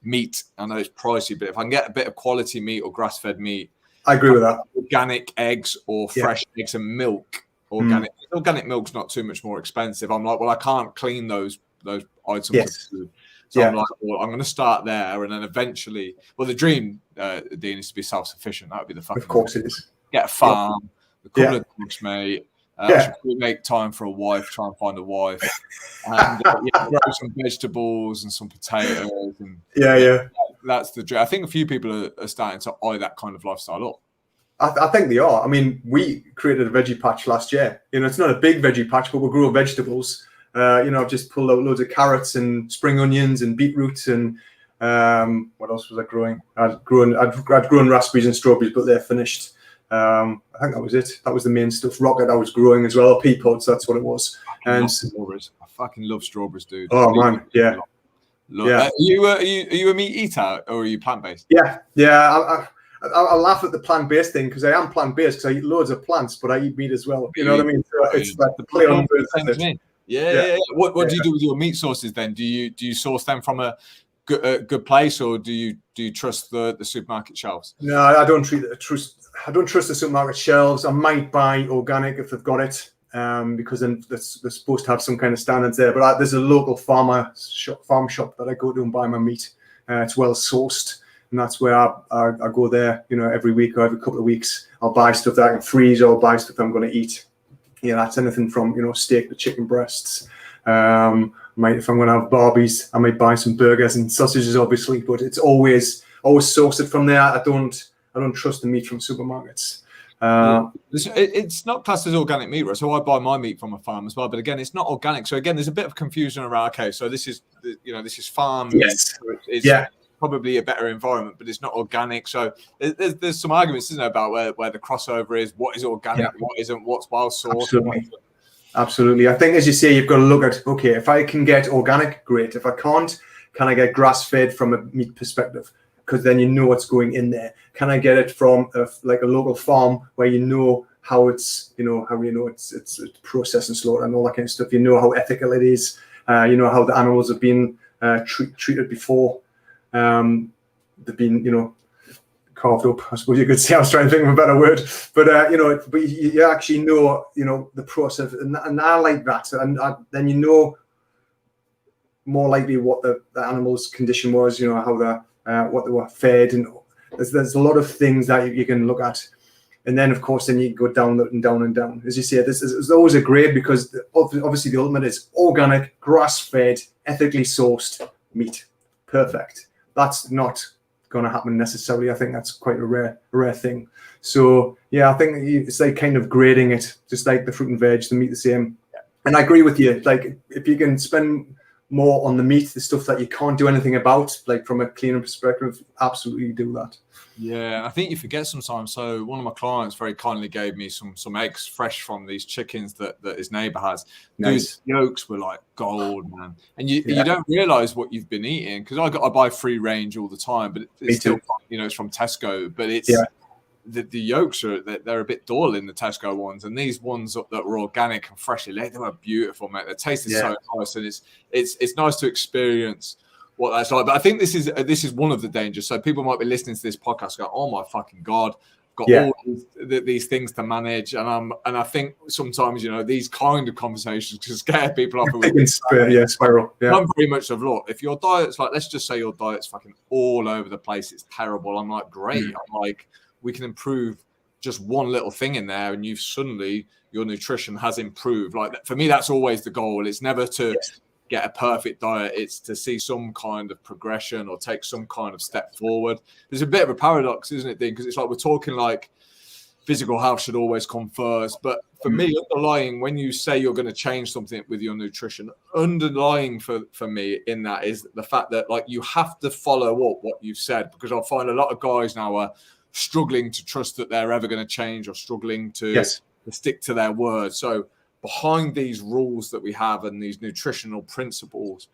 meat, I know it's pricey, but if I can get a bit of quality meat or grass-fed meat, I agree with that. Organic eggs or fresh eggs and milk. Organic milk's not too much more expensive. I'm like, well, I can't clean those items of food. So I'm like, well, I'm going to start there, and then eventually, well, the dream, Dean, is to be self-sufficient. That would be the fucking. Of course, it is. Get a farm, a couple of dogs, mate, I should probably make time for a wife, try and find a wife, and grow some vegetables and some potatoes. And that's the dream. I think a few people are starting to eye that kind of lifestyle up. I think they are. I mean, we created a veggie patch last year. It's not a big veggie patch, but we grow vegetables. I've just pulled out loads of carrots and spring onions and beetroots and what else was I growing? I'd grown raspberries and strawberries, but they're finished. I think that was it. That was the main stuff. Rocket I was growing as well. Pea pods, that's what it was. I fucking love strawberries, dude. Oh man, yeah. Are you a meat eater or are you plant-based? Yeah. I laugh at the plant-based thing because I am plant-based because I eat loads of plants, but I eat meat as well. You know what I mean? So it's like the play on words. Yeah. What do you do with your meat sources then? Do you source them from a good place, or do you trust the supermarket shelves? No, I don't trust the supermarket shelves. I might buy organic if they've got it, because then they're supposed to have some kind of standards there. But there's a local farm shop that I go to and buy my meat. It's well sourced. And that's where I go there, every week or every couple of weeks. I'll buy stuff that I can freeze or buy stuff I'm going to eat. That's anything from, steak to chicken breasts. If I'm going to have barbies, I might buy some burgers and sausages, obviously. But it's always sourced from there. I don't trust the meat from supermarkets. It's not classed as organic meat, right? So I buy my meat from a farm as well. But again, it's not organic. So again, there's a bit of confusion around. Okay, so this is farm. Yes. Meat. Probably a better environment, but it's not organic. So there's some arguments, isn't there, about where the crossover is, what is organic, what isn't, what's wild source. Absolutely. I think, as you say, you've got to look at, okay, if I can get organic, great. If I can't, can I get grass-fed from a meat perspective? Because then you know what's going in there. Can I get it from a local farm where how it's, it's processed and slaughtered and all that kind of stuff. You know how ethical it is. How the animals have been treated before. They've been, carved up, I suppose you could say. I was trying to think of a better word, but but you actually know, the process, and I like that, and then more likely what the animal's condition was, how what they were fed, and there's a lot of things that you can look at, and then of course then you go down and down and down. As you say, this is always a grade because obviously the ultimate is organic, grass-fed, ethically sourced meat. Perfect. That's not going to happen necessarily. I think that's quite a rare thing. So I think it's like kind of grading it, just like the fruit and veg, the meat the same. And I agree with you. Like if you can spend more on the meat, the stuff that you can't do anything about, like from a cleaner perspective, absolutely do that. Yeah, I think you forget sometimes. So one of my clients very kindly gave me some eggs fresh from these chickens that his neighbor has. Nice. Those yolks were like gold, man. And you don't realize what you've been eating, because I buy free range all the time, but it's still, it's from Tesco. But it's the yolks they're a bit dull in the Tesco ones, and these ones that were organic and freshly laid, they were beautiful, mate. They tasted so nice, and it's nice to experience what that's like. But I think this is one of the dangers. So people might be listening to this podcast and go, "Oh my fucking god, I've got all these things to manage," and I think sometimes these kind of conversations can scare people off. Spiral. Yeah. I'm very much of look, if your diet's like, let's just say your diet's fucking all over the place, it's terrible. I'm like, great. I'm like, we can improve just one little thing in there, and your nutrition has improved. Like for me, that's always the goal. It's never to get a perfect diet. It's to see some kind of progression or take some kind of step forward. There's a bit of a paradox, isn't it, Dean? Because it's like we're talking like physical health should always come first. But for me, underlying, when you say you're going to change something with your nutrition, underlying for me in that is the fact that like you have to follow up what you've said, because I find a lot of guys now are struggling to trust that they're ever going to change, or struggling to stick to their word. So behind these rules that we have and these nutritional principles,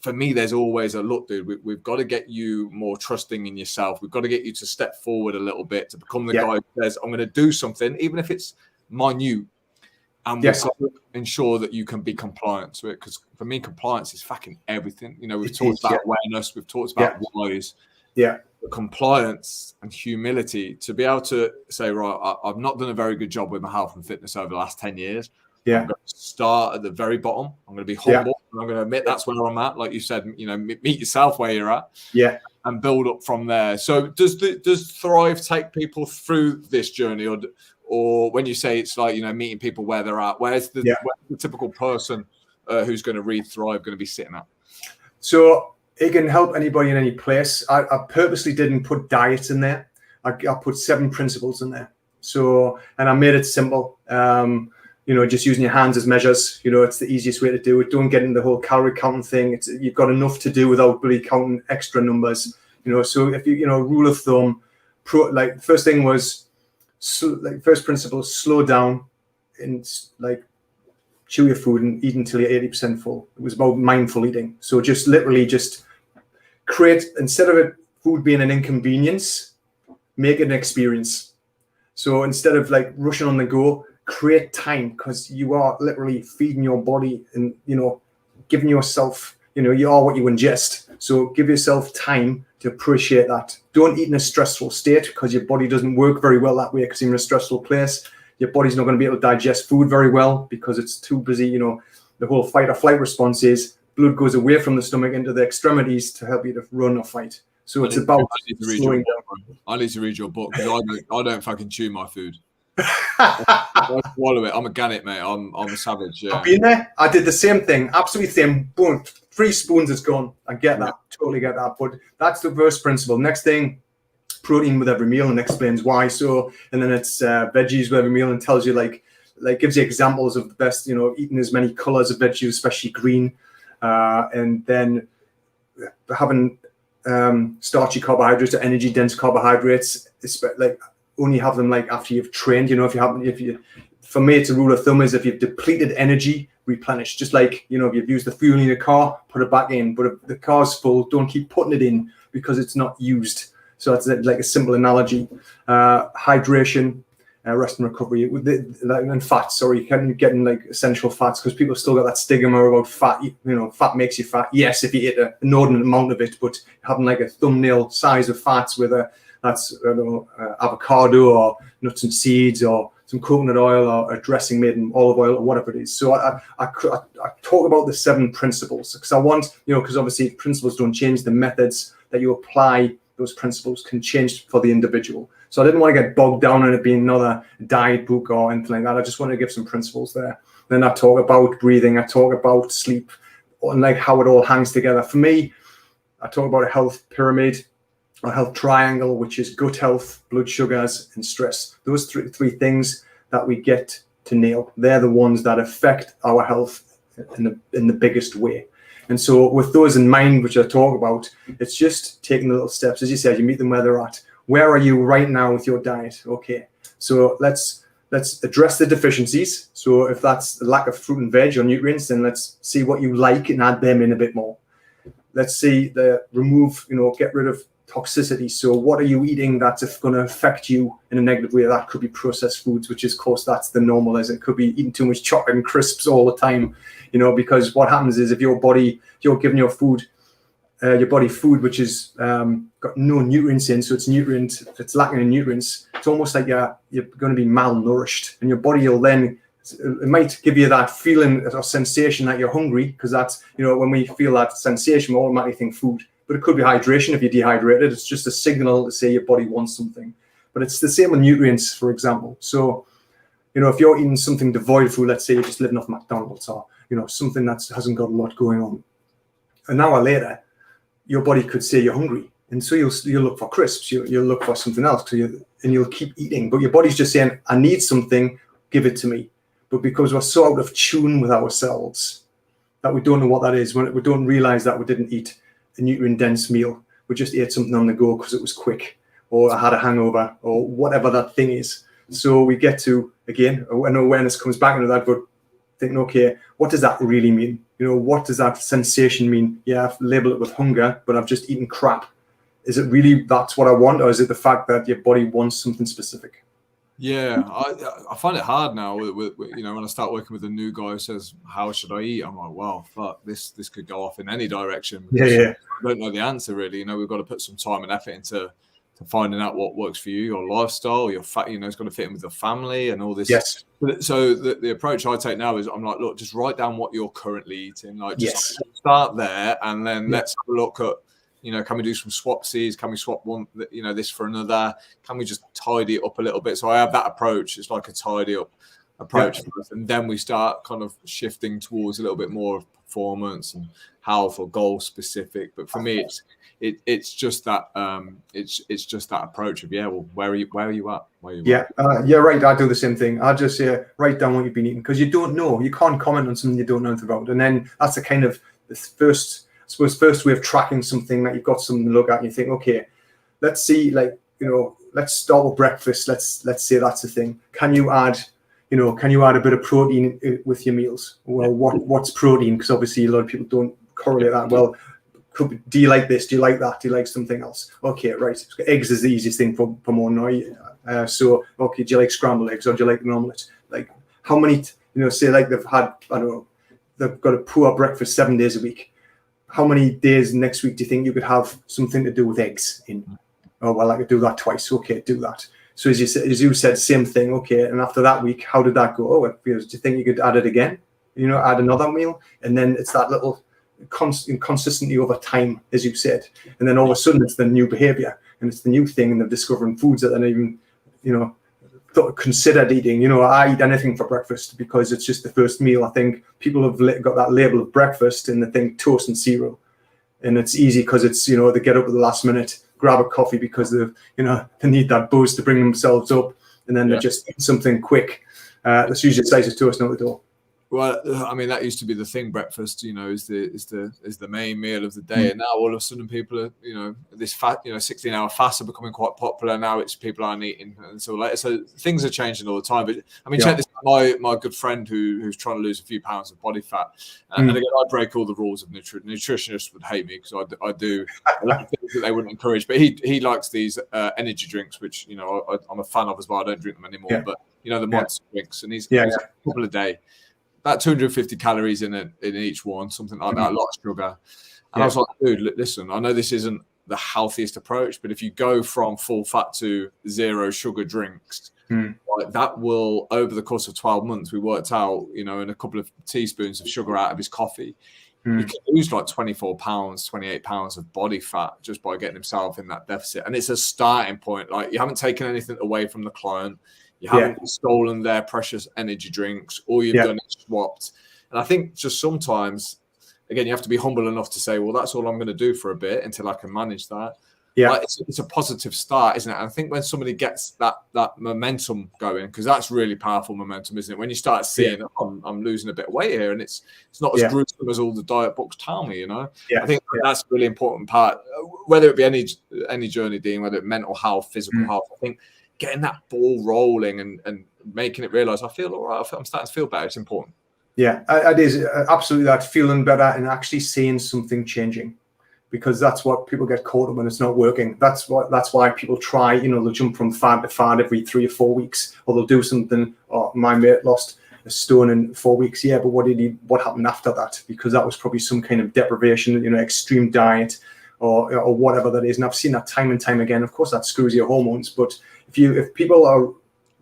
for me, there's always a look, dude. We've got to get you more trusting in yourself. We've got to get you to step forward a little bit, to become the guy who says, I'm going to do something, even if it's minute, and we've got to ensure that you can be compliant to it. Because for me, compliance is fucking everything. We've talked about awareness, we've talked about whys. Compliance and humility to be able to say, right, I've not done a very good job with my health and fitness over the last 10 years. I'm going to start at the very bottom. I'm going to be humble. And I'm going to admit that's where I'm at. Like you said, meet yourself where you're at. And build up from there. So does Thrive take people through this journey, or or when you say it's like, meeting people where they're at, where's the typical person who's going to read Thrive going to be sitting at? So it can help anybody in any place. I purposely didn't put diets in there. I put 7 principles in there. So, and I made it simple. Just using your hands as measures. It's the easiest way to do it. Don't get into the whole calorie counting thing. You've got enough to do without really counting extra numbers. So if rule of thumb, first thing was, first principle, slow down and chew your food and eat until you're 80% full. It was about mindful eating. So just literally just create, instead of food being an inconvenience, make it an experience. So instead of rushing on the go, create time, because you are literally feeding your body and, giving yourself, you are what you ingest. So give yourself time to appreciate that. Don't eat in a stressful state, because your body doesn't work very well that way, because you're in a stressful place. Your body's not going to be able to digest food very well because it's too busy. The whole fight or flight response is blood goes away from the stomach into the extremities to help you to run or fight. So it's about slowing down. I need to read your book, because I don't fucking chew my food. I swallow it. I'm a gannet, mate. I'm a savage. Yeah. I've been there. I did the same thing. Absolutely same. Boom. 3 spoons is gone. I get that. Totally get that. But that's the first principle. Next thing, protein with every meal, and explains why. So, and then it's veggies with every meal, and tells you gives you examples of the best, eating as many colors of veggies, especially green, and then having starchy carbohydrates or energy dense carbohydrates, only have them after you've trained. For me, it's a rule of thumb is if you've depleted energy, replenish. Just if you've used the fuel in your car, put it back in. But if the car's full, don't keep putting it in because it's not used. So that's a simple analogy. Hydration, rest and recovery, and fat. Sorry, getting essential fats, because people still got that stigma about fat. Fat makes you fat. Yes, if you eat an inordinate amount of it, but having a thumbnail size of fats with that's avocado or nuts and seeds or some coconut oil or a dressing made in olive oil or whatever it is. So I talk about the 7 principles, because I want, because obviously principles don't change, the methods that you apply those principles can change for the individual. So I didn't want to get bogged down in it being another diet book or anything like that. I just want to give some principles there. Then I talk about breathing, I talk about sleep, and how it all hangs together. For me, I talk about a health pyramid, or health triangle, which is gut health, blood sugars, and stress. Those three things that we get to nail, they're the ones that affect our health in the biggest way. And so with those in mind, which I talk about, it's just taking the little steps. As you said, you meet them where they're at. Where are you right now with your diet? Okay, so let's address the deficiencies. So if that's the lack of fruit and veg or nutrients, then let's see what you like and add them in a bit more. Let's see get rid of toxicity. So what are you eating that's going to affect you in a negative way? That could be processed foods, which is, of course, that's the normal. As it could be eating too much chocolate and crisps all the time, because what happens is if you're giving your body food which is got no nutrients in, so it's lacking in nutrients, it's almost like you're going to be malnourished, and your body will then, it might give you that feeling or sensation that you're hungry, because that's, when we feel that sensation, we automatically think food. But it could be hydration if you're dehydrated. It's just a signal to say your body wants something. But it's the same with nutrients, for example. So, if you're eating something devoid of food, let's say you're just living off McDonald's or, something that hasn't got a lot going on, an hour later, your body could say you're hungry. And so you'll look for crisps, you'll look for something else, and you'll keep eating. But your body's just saying, I need something, give it to me. But because we're so out of tune with ourselves that we don't know what that is, we don't realize that we didn't eat a nutrient-dense meal. We just ate something on the go because it was quick, or I had a hangover, or whatever that thing is. So we get to, again, when awareness comes back into that, but thinking, okay, what does that really mean? What does that sensation mean? Yeah, I've labeled it with hunger, but I've just eaten crap. Is it really that's what I want, or is it the fact that your body wants something specific? Yeah, I find it hard now. With when I start working with a new guy who says, "How should I eat?" I'm like, "Well, fuck, this could go off in any direction." Yeah. I don't know the answer really. We've got to put some time and effort into finding out what works for you, your lifestyle, your fat. It's got to fit in with your family and all this. Yes. So the approach I take now is I'm like, look, just write down what you're currently eating. Start there, and then let's have a look at can we do some swapsies? Can we swap one, this for another? Can we just tidy it up a little bit? So I have that approach. It's like a tidy up approach first, and then we start kind of shifting towards a little bit more of performance and health or goal specific. But for me, it's just that it's just that approach of where are you at? Yeah, right. I do the same thing. I just say write down what you've been eating, because you don't know. You can't comment on something you don't know anything about, and then that's the kind of the first way of tracking something, that you've got something to look at. And you think, okay, let's see, let's start with breakfast. Let's say that's the thing. Can you add a bit of protein with your meals? Well, what's protein? Because obviously a lot of people don't correlate that. Well, do you like this? Do you like that? Do you like something else? Okay, right. Eggs is the easiest thing for more now. So, okay, do you like scrambled eggs, or do you like an omelette? Like, how many, say like they've had, I don't know, they've got a poor breakfast 7 days a week. How many days next week do you think you could have something to do with eggs in? Oh, well, I could do that twice. Okay, do that. So as you said, same thing. Okay, and after that week, how did that go? Oh, do you think you could add it again? Add another meal, and then it's that little consistency over time, as you said, and then all of a sudden it's the new behavior, and it's the new thing, and they're discovering foods that they're even, considered eating. I eat anything for breakfast because it's just the first meal. I think people have got that label of breakfast and they think toast and cereal, and it's easy because it's, they get up at the last minute, grab a coffee because they need that boost to bring themselves up, and then they just eat something quick. That's usually a slice of toast out the door. Well, I mean, that used to be the thing. Breakfast, is the main meal of the day, and now all of a sudden people are, this 16-hour fasts are becoming quite popular now. It's people aren't eating, and so things are changing all the time. But I mean, check this. My good friend who's trying to lose a few pounds of body fat, and again, I break all the rules of nutrition. Nutritionists would hate me because I do a lot of things that they wouldn't encourage. But he likes these energy drinks, which I'm a fan of as well. I don't drink them anymore, but the monster drinks, and he's a couple a day. About 250 calories in each one, something like that, a lot of sugar. And I was like, dude, listen, I know this isn't the healthiest approach, but if you go from full fat to zero sugar drinks, that will, over the course of 12 months, we worked out, in a couple of teaspoons of sugar out of his coffee, he can lose like 24 pounds, 28 pounds of body fat just by getting himself in that deficit. And it's a starting point. Like, you haven't taken anything away from the client. You haven't stolen their precious energy drinks. All you've done is swapped. And I think just sometimes, again, you have to be humble enough to say, well, that's all I'm going to do for a bit until I can manage that. Yeah, like, it's a positive start, isn't it? And I think when somebody gets that momentum going, because that's really powerful momentum, isn't it? When you start seeing, I'm losing a bit of weight here, and it's not as gruesome as all the diet books tell me, I think that's a really important part, whether it be any journey, Dean, whether it's mental health, physical health. I think getting that ball rolling and making it realize I feel all right, I'm starting to feel better. It's important. Yeah, it is absolutely that, feeling better and actually seeing something changing, because that's what people get caught up when it's not working. That's why people try, they'll jump from fad to fad every 3 or 4 weeks, or they'll do something. Oh, my mate lost a stone in 4 weeks. Yeah, but what happened after that? Because that was probably some kind of deprivation, extreme diet or whatever that is. And I've seen that time and time again. Of course, that screws your hormones, but if people are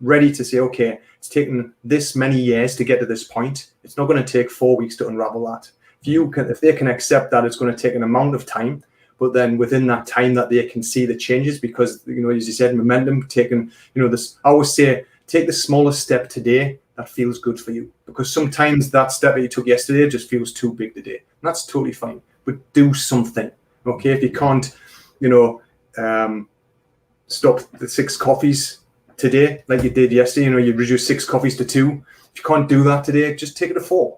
ready to say, okay, it's taken this many years to get to this point, it's not going to take 4 weeks to unravel that. If they can accept that it's going to take an amount of time, but then within that time that they can see the changes, because, as you said, momentum, taking, this, I always say, take the smallest step today that feels good for you, because sometimes that step that you took yesterday just feels too big today. And that's totally fine, but do something. Okay, if you can't, stop the 6 coffees today like you did yesterday, you reduce 6 coffees to 2. If you can't do that today, just take it to 4.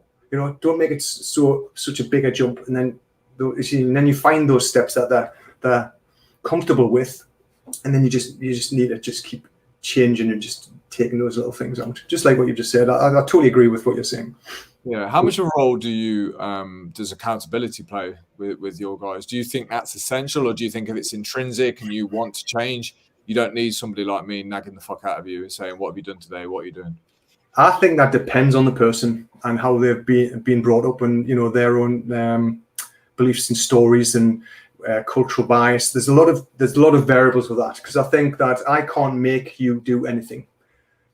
Don't make it such a bigger jump, and then you find those steps that they're comfortable with, and then you just need to just keep changing and just taking those little things out, just like what you just said. I totally agree with what you're saying. Yeah, how much of a role does accountability play with your guys? Do you think that's essential, or do you think if it's intrinsic and you want to change, you don't need somebody like me nagging the fuck out of you and saying, "What have you done today? What are you doing?" I think that depends on the person and how they've been brought up, and their own beliefs and stories and cultural bias. There's a lot of variables with that, because I think that I can't make you do anything.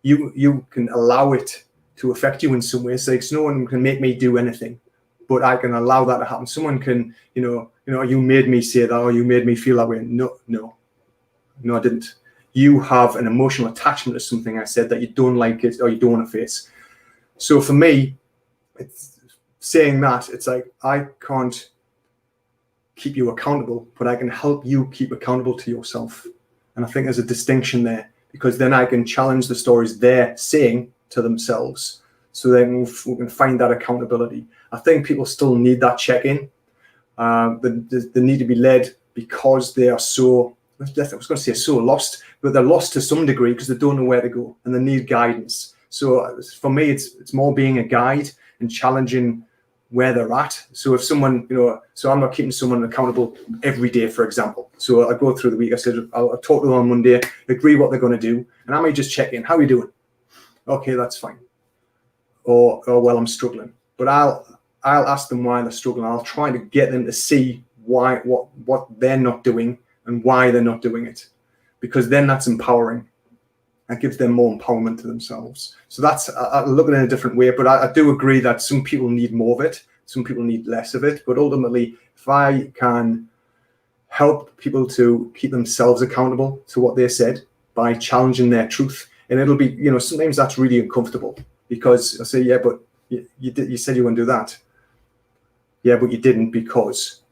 You can allow it to affect you in some ways. Like, no one can make me do anything, but I can allow that to happen. Someone can, you made me say that, or you made me feel that way. No, I didn't. You have an emotional attachment to something I said that you don't like it or you don't want to face. So for me, it's saying that, it's like, I can't keep you accountable, but I can help you keep accountable to yourself. And I think there's a distinction there, because then I can challenge the stories they're saying to themselves, so then we can find that accountability. I think people still need that check-in. They need to be led, because they are so, I was going to say so lost, but they're lost to some degree because they don't know where to go and they need guidance. So for me, it's more being a guide and challenging where they're at. So if someone, so I'm not keeping someone accountable every day, for example. So I go through the week, I said, I'll talk to them on Monday, agree what they're going to do, and I may just check in. How are you doing? Okay, that's fine. Or well, I'm struggling. But I'll ask them why they're struggling. I'll try to get them to see what they're not doing and why they're not doing it, because then that's empowering. That gives them more empowerment to themselves. So that's, I look at it in a different way, but I do agree that some people need more of it, some people need less of it. But ultimately, if I can help people to keep themselves accountable to what they said by challenging their truth, and it'll be, sometimes that's really uncomfortable, because I say, yeah, but you said you wouldn't do that. Yeah, but you didn't, because,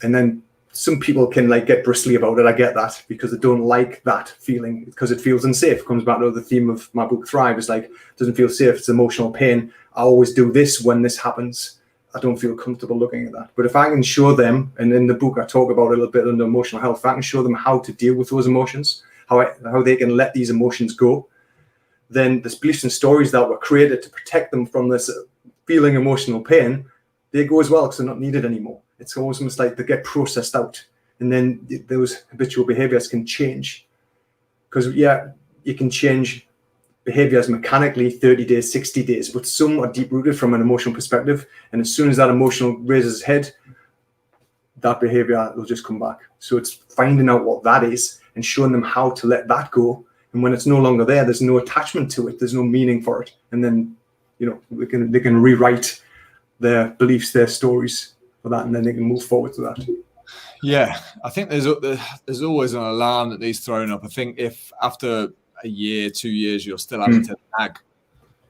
and then some people can get bristly about it. I get that, because they don't like that feeling, because it feels unsafe. It comes back to the theme of my book Thrive. It's like, it doesn't feel safe. It's emotional pain. I always do this when this happens. I don't feel comfortable looking at that. But if I can show them, and in the book I talk about it a little bit under emotional health, if I can show them how to deal with those emotions, how they can let these emotions go, then the beliefs and stories that were created to protect them from this feeling emotional pain, they go as well, because they're not needed anymore. It's almost like they get processed out, and then those habitual behaviors can change. Because, yeah, you can change behaviors mechanically 30 days, 60 days, but some are deep rooted from an emotional perspective. And as soon as that emotional raises its head, that behavior will just come back. So it's finding out what that is and showing them how to let that go. And when it's no longer there, there's no attachment to it. There's no meaning for it. And then, they can rewrite their beliefs, their stories for that, and then they can move forward to that. Yeah, I think there's always an alarm that needs thrown up. I think if after a year, 2 years, you're still having to nag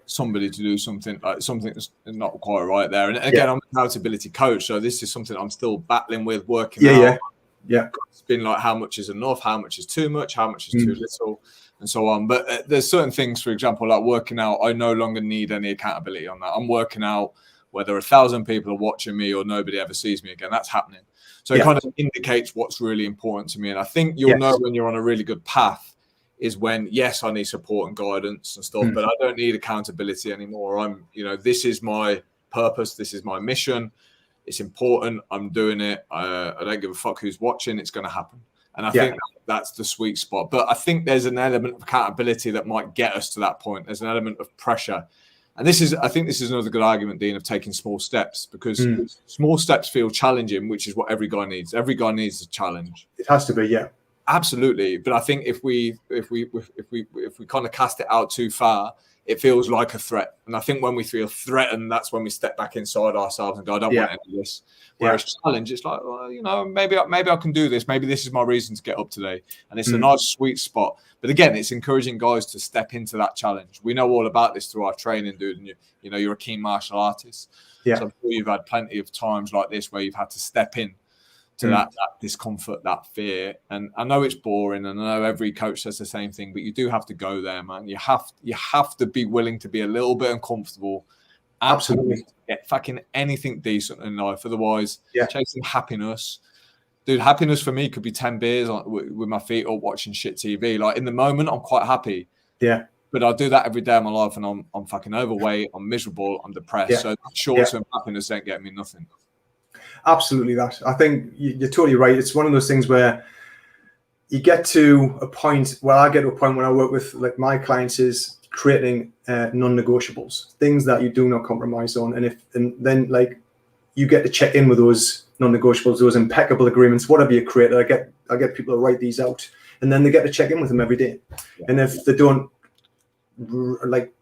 somebody to do something that's not quite right there. And again, I'm an accountability coach, so this is something I'm still battling with, working out. Yeah. It's been like, how much is enough? How much is too much? How much is too little? And so on. But there's certain things, for example, like working out, I no longer need any accountability on that. I'm working out whether 1,000 people are watching me or nobody ever sees me again. That's happening. So it kind of indicates what's really important to me. And I think you'll know when you're on a really good path is when, yes, I need support and guidance and stuff, but I don't need accountability anymore. This is my purpose. This is my mission. It's important. I'm doing it. I don't give a fuck who's watching. It's going to happen. And I think that's the sweet spot. But I think there's an element of accountability that might get us to that point. There's an element of pressure. And I think this is another good argument, Dean, of taking small steps, because small steps feel challenging, which is what every guy needs. Every guy needs a challenge. It has to be, yeah. Absolutely. But I think if we kind of cast it out too far, it feels like a threat. And I think when we feel threatened, that's when we step back inside ourselves and go, I don't want any of this. Whereas challenge, it's like, well, maybe I can do this. Maybe this is my reason to get up today. And it's a nice sweet spot. But again, it's encouraging guys to step into that challenge. We know all about this through our training, dude. And you're a keen martial artist. Yeah. So I'm sure you've had plenty of times like this where you've had to step in to that discomfort, that fear. And I know it's boring, and I know every coach says the same thing, but you do have to go there, man. You have to be willing to be a little bit uncomfortable. Absolutely. To get fucking anything decent in life. Otherwise, chasing happiness. Dude, happiness for me could be 10 beers with my feet up watching shit TV. Like, in the moment, I'm quite happy. Yeah. But I do that every day of my life, and I'm fucking overweight, I'm miserable, I'm depressed. So short-term happiness ain't getting me nothing. Absolutely that. I think you're totally right. It's one of those things where you get to a point, I get to a point when I work with my clients is creating non-negotiables, things that you do not compromise on. And then you get to check in with those non-negotiables, those impeccable agreements, whatever you create. I get people to write these out, and then they get to check in with them every day. And if they don't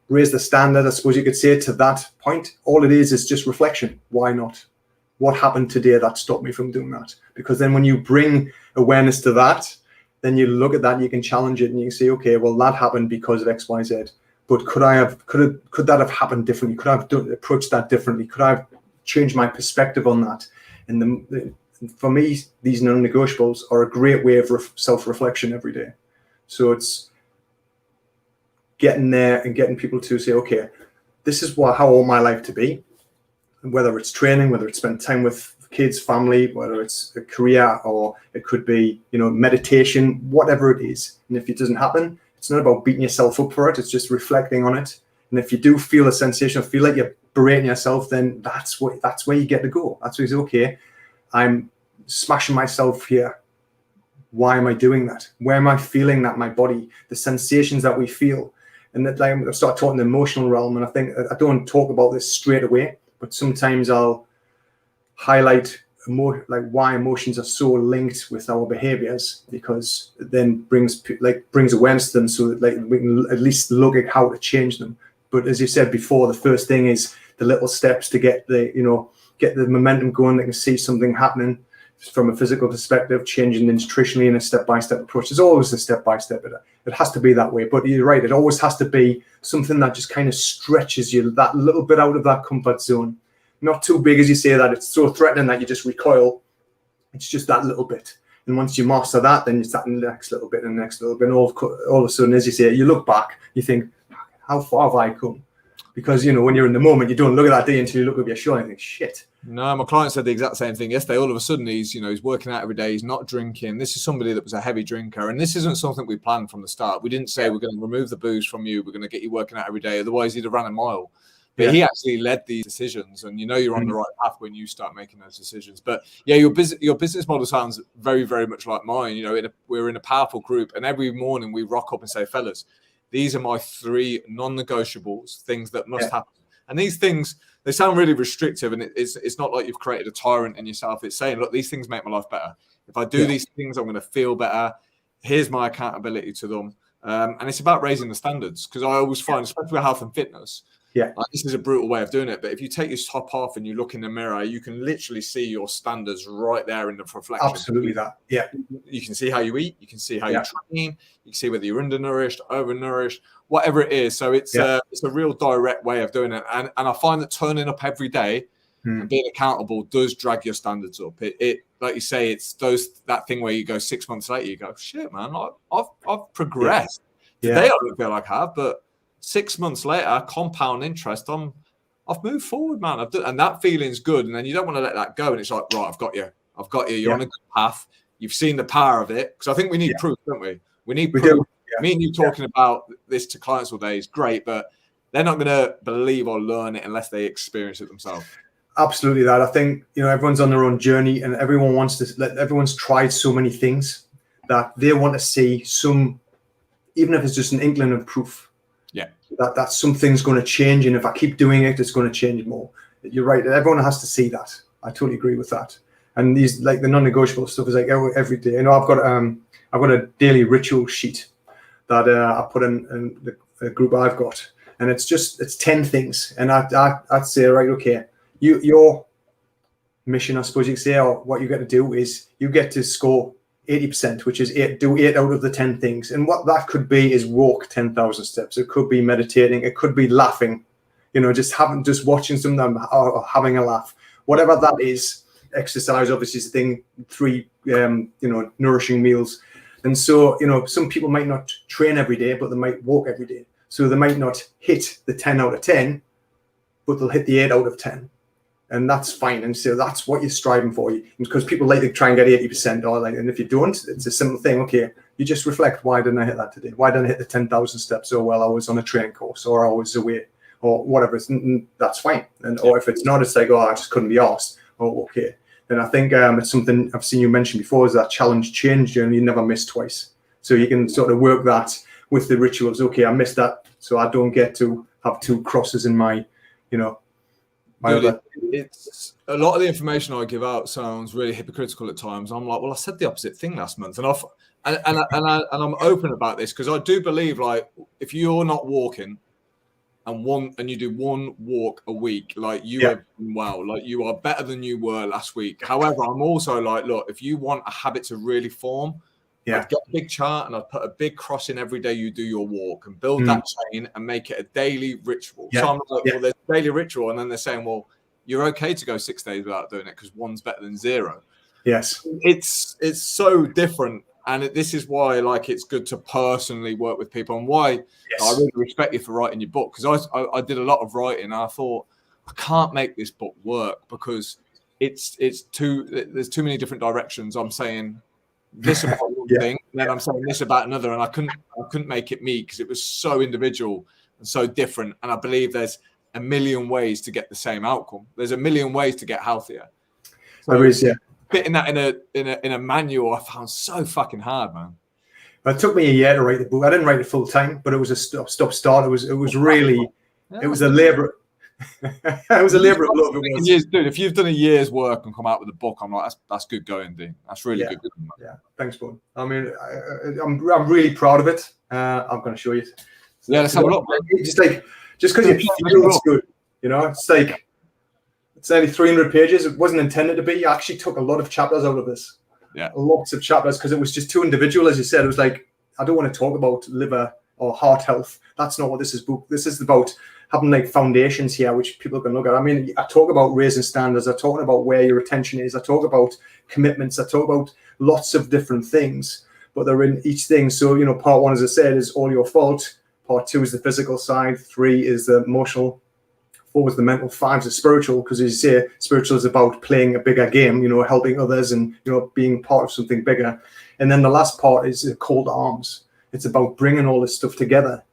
raise the standard, I suppose you could say, to that point, all it is just reflection. Why not? what happened today that stopped me from doing that? Because then when you bring awareness to that, then you look at that and you can challenge it and you can say, okay, well, that happened because of X, Y, Z. But could that have happened differently? Could I have approached that differently? Could I have changed my perspective on that? And for me, these non-negotiables are a great way of self-reflection every day. So it's getting there and getting people to say, okay, this is how I want my life to be. And whether it's training, whether it's spending time with kids, family, whether it's a career, or it could be, meditation, whatever it is. And if it doesn't happen, it's not about beating yourself up for it. It's just reflecting on it. And if you do feel a sensation, or feel like you're berating yourself, then that's where you get to go. That's where you say, okay, I'm smashing myself here. Why am I doing that? Where am I feeling that? My body, the sensations that we feel. And that I start talking the emotional realm. And I think I don't talk about this straight away, but sometimes I'll highlight why emotions are so linked with our behaviors, because it then brings awareness to them, so that we can at least look at how to change them. But as you said before, the first thing is the little steps to get the momentum going. They can see something happening from a physical perspective, changing the nutritionally in a step-by-step approach. There's always a step-by-step. It has to be that way. But you're right, it always has to be something that just kind of stretches you that little bit out of that comfort zone. Not too big, as you say, that it's so threatening that you just recoil. It's just that little bit. And once you master that, then it's that next little bit and the next little bit. And all of a sudden, as you say, you look back, you think, how far have I come? Because, when you're in the moment, you don't look at that day until you look over your shoulder and think, shit. No, my client said the exact same thing yesterday. All of a sudden, he's working out every day. He's not drinking. This is somebody that was a heavy drinker. And this isn't something we planned from the start. We didn't say we're going to remove the booze from you. We're going to get you working out every day. Otherwise, he'd have ran a mile. But he actually led these decisions, and you're on the right path when you start making those decisions. But yeah, your business model sounds very, very much like mine. We're in a powerful group, and every morning we rock up and say, fellas, these are my 3 non-negotiables, things that must happen. And these things, they sound really restrictive, and it's not like you've created a tyrant in yourself. It's saying, look, these things make my life better. If I do these things, I'm going to feel better. Here's my accountability to them. And it's about raising the standards, because I always find, especially with health and fitness, this is a brutal way of doing it. But if you take your top off and you look in the mirror, you can literally see your standards right there in the reflection. Absolutely that. Yeah. You can see how you eat. You can see how you train. You can see whether you're undernourished, overnourished, whatever it is. So it's a real direct way of doing it. And I find that turning up every day and being accountable does drag your standards up. It like you say, it's that thing where you go 6 months later, you go, shit, man, I've progressed. Today I don't feel like I have, but 6 months later, compound interest, I've moved forward, man. And that feeling's good. And then you don't want to let that go. And it's like, right, I've got you. You're on a good path. You've seen the power of it. Because I think we need proof, don't we? We need proof. Do. Me and you talking about this to clients all day is great, but they're not going to believe or learn it unless they experience it themselves. Absolutely that. I think, everyone's on their own journey, and everyone's tried so many things that they want to see some, even if it's just an inkling of proof. That something's going to change, and if I keep doing it, it's going to change more. You're right. Everyone has to see that. I totally agree with that. And these, like the non-negotiable stuff, is like every day. I've got a daily ritual sheet that I put in the group I've got, and it's 10 things. And I'd say, right, okay, your mission, I suppose you could say, or what you get to do is you get to score 80%, which is do 8 out of the 10 things. And what that could be is walk 10,000 steps. It could be meditating. It could be laughing, just watching something or having a laugh. Whatever that is, exercise obviously is the thing, 3, nourishing meals. And so, some people might not train every day, but they might walk every day. So they might not hit the 10 out of 10, but they'll hit the 8 out of 10. And that's fine. And so that's what you're striving for. Because people like to try and get 80%. And if you don't, it's a simple thing. Okay, you just reflect, why didn't I hit that today? Why didn't I hit the 10,000 steps? Oh, well, I was on a training course, or I was away, or whatever. That's fine. Or if it's not, it's like, oh, I just couldn't be asked. Oh, okay. Then I think it's something I've seen you mention before, is that challenge change journey. You never miss twice. So you can sort of work that with the rituals. Okay, I missed that, so I don't get to have 2 crosses in my, Dude, it's a lot of the information I give out sounds really hypocritical at times. I'm like, well, I said the opposite thing last month, and I'm open about this, because I do believe, like, if you're not walking and you do one walk a week, like you have done well, like you are better than you were last week. However, I'm also like, look, if you want a habit to really form, I'd get a big chart and I'd put a big cross in every day you do your walk and build that chain and make it a daily ritual. So I'm like, well, there's a daily ritual, and then they're saying, well, you're okay to go 6 days without doing it because one's better than zero. Yes, it's so different. And this is why, like, it's good to personally work with people, and why I really respect you for writing your book, because I did a lot of writing, and I thought, I can't make this book work because there's too many different directions. I'm saying this about one thing, and then I'm saying this about another, and I couldn't make it me because it was so individual and so different. And I believe there's a million ways to get the same outcome. There's a million ways to get healthier. So, there is, fitting that in a manual, I found so fucking hard, man. It took me a year to write the book. I didn't write it full time, but it was a stop-start. It was really, it was a labor. It was a labor of love. Dude, if you've done a year's work and come out with a book, I'm like, that's good going, Dean. That's really good. Yeah, thanks, bud. I mean, I'm really proud of it. I'm going to show you. Let's have a look. Just because you feel it's good, you know, it's like. It's only 300 pages. It wasn't intended to be. I actually took a lot of chapters out of this. Yeah. Lots of chapters because it was just too individual, as you said. It was like, I don't want to talk about liver or heart health. That's not what this is book. This is about having like foundations here, which people can look at. I mean, I talk about raising standards. I talk about where your attention is. I talk about commitments. I talk about lots of different things, but they're in each thing. So, you know, part 1, as I said, is all your fault. Part 2 is the physical side. 3 is the emotional. 4 was the mental. 5 is the spiritual, because as you say, spiritual is about playing a bigger game, you know, helping others and, you know, being part of something bigger. And then the last part is the call to arms. It's about bringing all this stuff together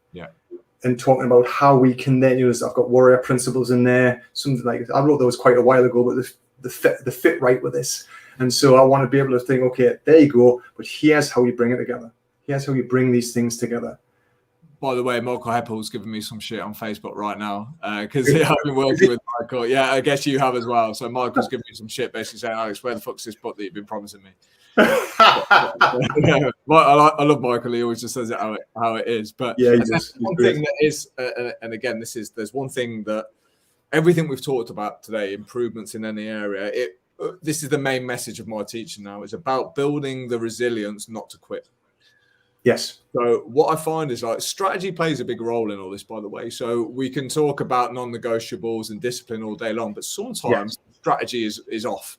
and talking about how we can then, you know, I've got warrior principles in there, something like, I wrote those quite a while ago, but the fit right with this. And so I want to be able to think, okay, there you go, but here's how you bring it together. Here's how you bring these things together. By the way, Michael Heppel's giving me some shit on Facebook right now because I've been working with Michael. Yeah, I guess you have as well. So Michael's giving me some shit, basically saying, Alex, where the fuck's this book that you've been promising me? I love Michael. He always just says it how it is. But one thing that is, and again, there's one thing that everything we've talked about today, improvements in any area, this is the main message of my teaching now. It's about building the resilience not to quit. Yes. So what I find is, like, strategy plays a big role in all this, by the way. So we can talk about non-negotiables and discipline all day long, but sometimes strategy is off.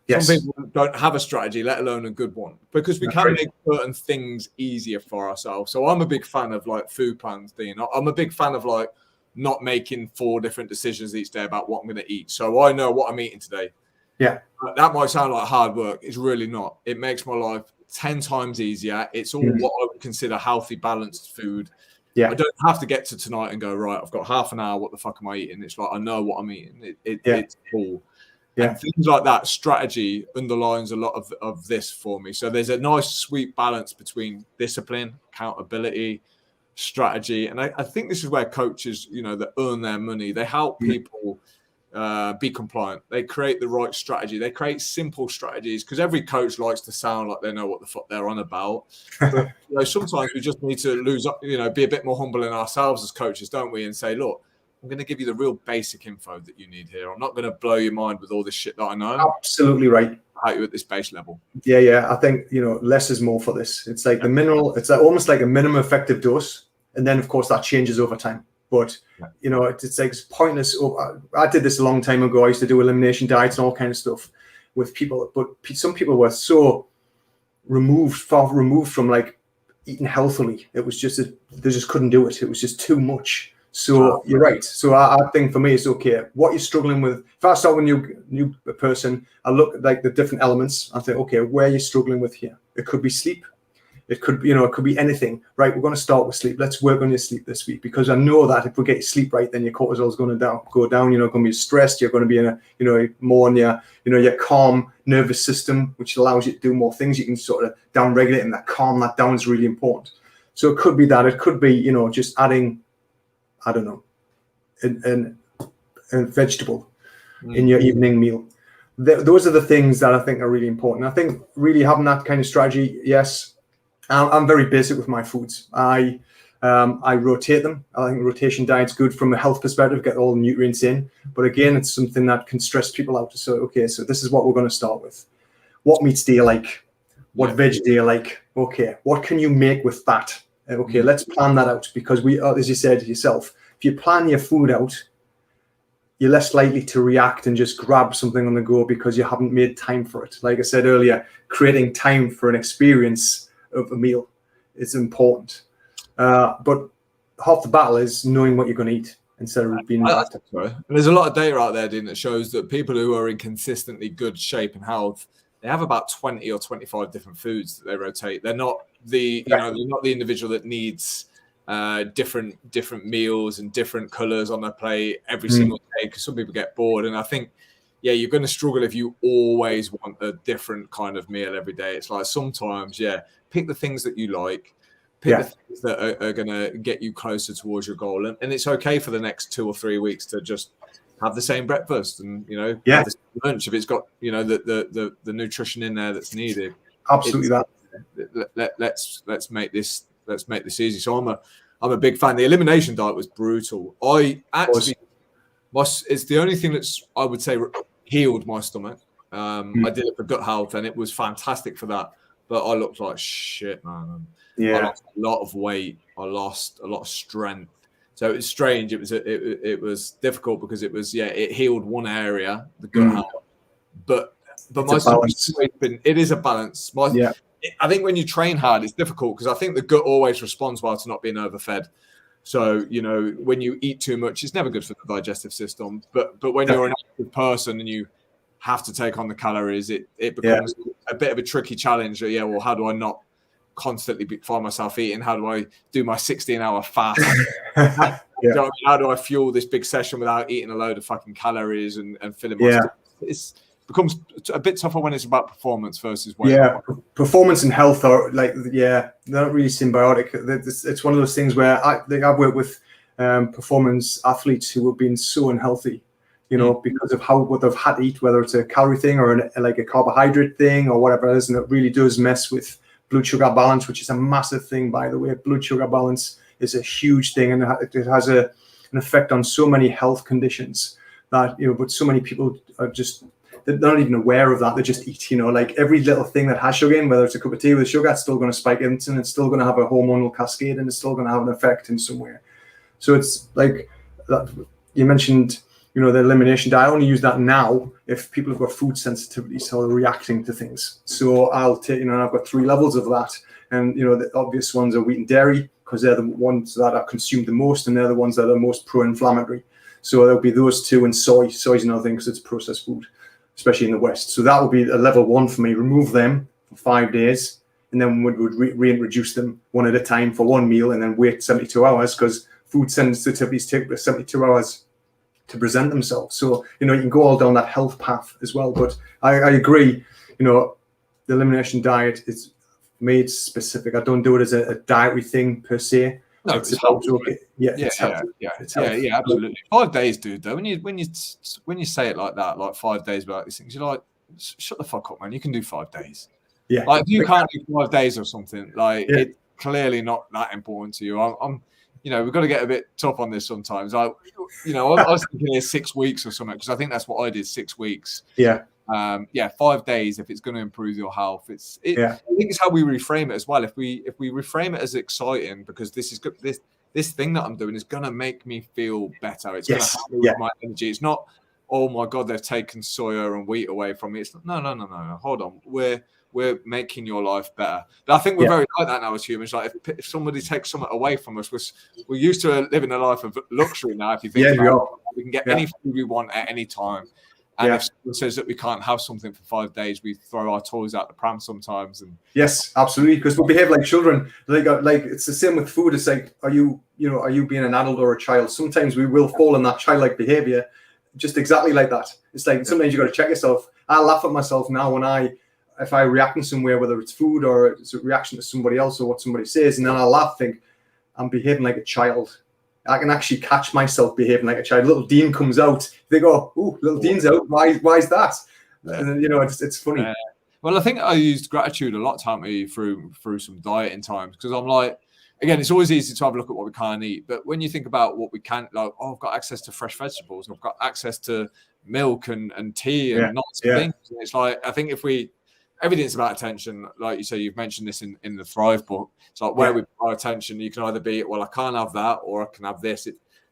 Yes. Some people don't have a strategy, let alone a good one, because we can make certain things easier for ourselves. So I'm a big fan of like food plans, Dean. I'm a big fan of like not making 4 different decisions each day about what I'm going to eat. So I know what I'm eating today. Yeah. That might sound like hard work. It's really not. It makes my life 10 times easier. It's all what I would consider healthy, balanced food. Yeah. I don't have to get to tonight and go, right, I've got half an hour. What the fuck am I eating? It's like, I know what I'm eating. It's cool. Yeah. And things like that, strategy underlines a lot of this for me. So there's a nice, sweet balance between discipline, accountability, strategy. And I think this is where coaches, you know, that earn their money, they help people be compliant. They create the right strategy. They create simple strategies, because every coach likes to sound like they know what the fuck they're on about. But, you know, sometimes we just need to lose up, you know, be a bit more humble in ourselves as coaches, don't we? And say, look, I'm going to give you the real basic info that you need here. I'm not going to blow your mind with all this shit that I know. Absolutely right. How you at this base level. Yeah. I think, you know, less is more for this. It's like the mineral. It's like almost like a minimum effective dose, and then of course that changes over time. But, you know, it's like it's pointless. I did this a long time ago. I used to do elimination diets and all kinds of stuff with people. But some people were so far removed from like eating healthily. It was just, they just couldn't do it. It was just too much. So you're right. So I think for me, it's okay. What you're struggling with, if I start with a new person, I look at like the different elements. I think, okay, where are you struggling with here? It could be sleep. It could, you know, it could be anything, right? We're going to start with sleep. Let's work on your sleep this week, because I know that if we get your sleep right, then your cortisol is going to go down. You're not going to be stressed. You're going to be in a, you know, more on your, you know, your calm nervous system, which allows you to do more things. You can sort of down regulate, and that calm that down is really important. So it could be that. It could be, you know, just adding, I don't know, a vegetable in your evening meal. Those are the things that I think are really important. I think really having that kind of strategy, yes. I'm very basic with my foods. I I rotate them. I think rotation diet's good from a health perspective, get all the nutrients in. But again, it's something that can stress people out. So, okay, so this is what we're going to start with. What meats do you like? What veg do you like? Okay, what can you make with that? Okay, let's plan that out, because we, as you said yourself, if you plan your food out, you're less likely to react and just grab something on the go because you haven't made time for it. Like I said earlier, creating time for an experience of a meal is important. But half the battle is knowing what you're going to eat instead of being reactive. There's a lot of data out there, Dean, that shows that people who are in consistently good shape and health, they have about 20 or 25 different foods that they rotate. They're not the they're not the individual that needs different meals and different colors on their plate every single day, because some people get bored. And I think, you're going to struggle if you always want a different kind of meal every day. It's like sometimes, pick the things that you like, pick the things that are going to get you closer towards your goal. And it's okay for the next 2 or 3 weeks to just have the same breakfast and, have the same lunch if it's got, the nutrition in there that's needed. Absolutely. Let's make this easy. So I'm a big fan. The elimination diet was brutal. It's the only thing that's, I would say, healed my stomach. I did it for gut health, and it was fantastic for that. But I looked like shit, man. I lost a lot of weight. I lost a lot of strength. So it was strange. It was difficult because it was it healed one area, the gut health, but my stomach's always been. It is a balance. I think when you train hard, it's difficult because I think the gut always responds well to not being overfed. So, when you eat too much, it's never good for the digestive system. But when you're an active person and you have to take on the calories, it becomes a bit of a tricky challenge. Well, how do I not constantly find myself eating? How do I do my 16-hour fast? How do I fuel this big session without eating a load of fucking calories and filling my stomach? It becomes a bit tougher when it's about performance versus weight. Performance and health are they're not really symbiotic. It's one of those things where I've worked with performance athletes who have been so unhealthy, because of what they've had to eat, whether it's a calorie thing or a carbohydrate thing or whatever it is, and it really does mess with blood sugar balance, which is a massive thing, by the way. Blood sugar balance is a huge thing, and it has an effect on so many health conditions that, but so many people are just, they're not even aware of that. They just eat, like every little thing that has sugar in, whether it's a cup of tea with sugar, it's still going to spike insulin, it's still going to have a hormonal cascade, and it's still going to have an effect in some way. So it's like that. You mentioned, the elimination diet. I only use that now if people have got food sensitivity, so they're reacting to things. So I'll take, I've got 3 levels of that. And, the obvious ones are wheat and dairy, because they're the ones that are consumed the most, and they're the ones that are most pro-inflammatory. So there'll be those 2, and soy. Soy's another thing because it's processed food, especially in the West. So that would be a level 1 for me. Remove them for 5 days, and then would reintroduce them one at a time for one meal, and then wait 72 hours, because food sensitivities take 72 hours to present themselves. So, you can go all down that health path as well. But I agree, the elimination diet is made specific. I don't do it as a dietary thing per se. No, it's about absolutely. 5 days, dude. Though when you say it like that, like 5 days about these things, you're like, shut the fuck up, man. You can do 5 days. Yeah. Like if you can't do 5 days or something, it's clearly not that important to you. I'm we've got to get a bit tough on this sometimes. I was thinking here 6 weeks or something, because I think that's what I did, 6 weeks. 5 days if it's going to improve your health. I think it's how we reframe it as well. If we reframe it as exciting, because this is good, this thing that I'm doing is going to make me feel better. It's going to help me with my energy. It's not, oh my God, they've taken soya and wheat away from me. It's no. Hold on, we're making your life better. But I think we're very like that now as humans. Like if somebody takes something away from us, we're used to living a life of luxury now. If you think about it, we can get any food we want at any time. And if someone says that we can't have something for 5 days, we throw our toys out the pram sometimes. And yes, absolutely, because we behave like children. Like it's the same with food. It's like, are you being an adult or a child? Sometimes we will fall in that childlike behavior, just exactly like that. It's like sometimes you got to check yourself. I laugh at myself now if I react in some way, whether it's food or it's a reaction to somebody else or what somebody says, and then I laugh, think I'm behaving like a child. I can actually catch myself behaving like a child. Little Dean comes out. They go, "Oh, little Dean's out. Why is that?" And then, it's funny. Well, I think I used gratitude a lot to help me through some dieting times, because I'm like, again, it's always easy to have a look at what we can't eat. But when you think about what we can, like, oh, I've got access to fresh vegetables, and I've got access to milk and tea and nuts and things. And it's like, I think if everything's about attention. Like you say, you've mentioned this in the Thrive book. It's like where we put our attention, you can either be, well, I can't have that, or I can have this.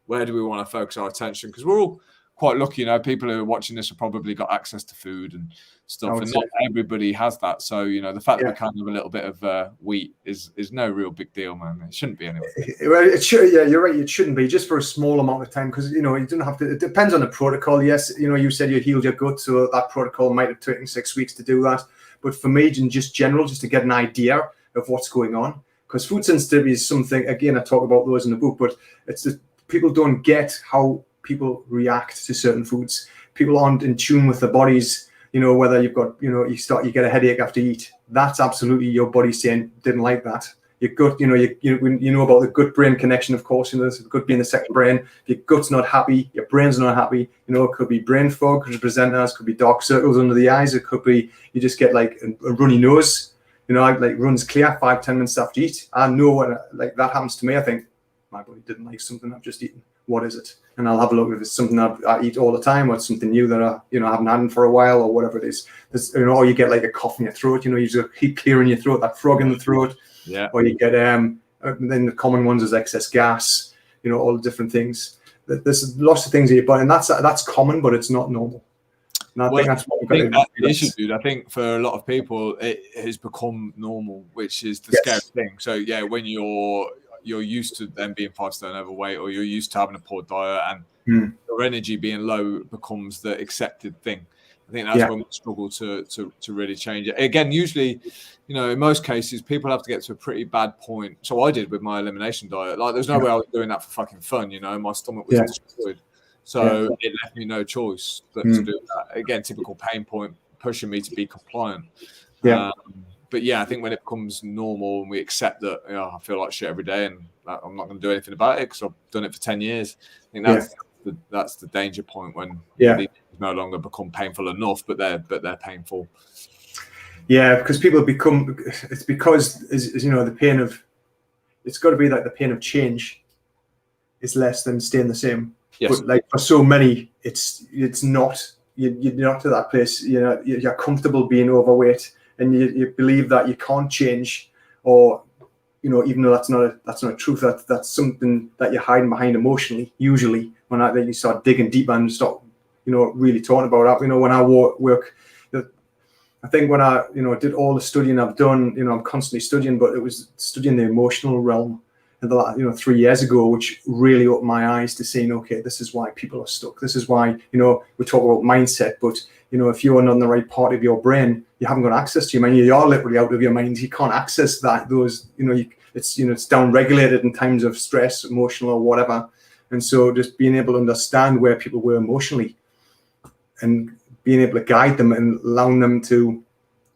Where do we want to focus our attention? Because we're all quite lucky, people who are watching this have probably got access to food and stuff, and not everybody has that. So, the fact that we can have a little bit of wheat is no real big deal, man. It shouldn't be anyway. Well, it should, you're right. It shouldn't be, just for a small amount of time, because you don't have to. It depends on the protocol. Yes, you said you healed your gut, so that protocol might have taken 6 weeks to do that. But for me, in just general, just to get an idea of what's going on, because food sensitivity is something. Again, I talk about those in the book, but it's that people don't get how people react to certain foods. People aren't in tune with their bodies. Whether you've got, you get a headache after you eat. That's absolutely your body saying, didn't like that. Your gut, you know about the gut-brain connection, of course. There's gut being the second brain. If your gut's not happy, your brain's not happy. It could be brain fog, could present as, could be dark circles under the eyes. It could be you just get like a runny nose. Like runs clear 5-10 minutes after you eat. I know when like that happens to me. I think my body didn't like something I've just eaten. What is it? And I'll have a look if it's something I eat all the time, or it's something new that I haven't had in for a while, or whatever it is. Or you get like a cough in your throat. You just keep clearing your throat, that frog in the throat. Yeah. Or you get then the common ones is excess gas. All the different things. There's lots of things in your body, and that's common, but it's not normal. And I think that's what we've got to do. The issue, dude. I think for a lot of people, it has become normal, which is the scary thing. So yeah, when you're used to them being 5 stone overweight, or you're used to having a poor diet, and your energy being low becomes the accepted thing. I think that's when we struggle to really change it. Again, usually, in most cases, people have to get to a pretty bad point. So I did with my elimination diet. Like, there's no way I was doing that for fucking fun. My stomach was destroyed. So it left me no choice but to do that. Again, typical pain point pushing me to be compliant. Yeah. But yeah, I think when it becomes normal and we accept that, I feel like shit every day, and I'm not going to do anything about it because I've done it for 10 years. I think that's the danger point, when these no longer become painful enough, but they're painful. Yeah, because people become. It's because the pain of. It's got to be like the pain of change is less than staying the same. Yes. But like for so many, it's not. You're not to that place. You're comfortable being overweight, and you believe that you can't change, or even though that's not truth, that's something that you're hiding behind emotionally. Usually, when you start digging deeper and start, really talking about that. When I work, I think when I, did all the studying I've done, I'm constantly studying, but it was studying the emotional realm, and 3 years ago, which really opened my eyes to seeing, okay, this is why people are stuck. This is why, we talk about mindset, but if you're not in the right part of your brain, you haven't got access to your mind. You are literally out of your mind. You can't access it's down regulated in times of stress, emotional or whatever. And so just being able to understand where people were emotionally and being able to guide them and allowing them to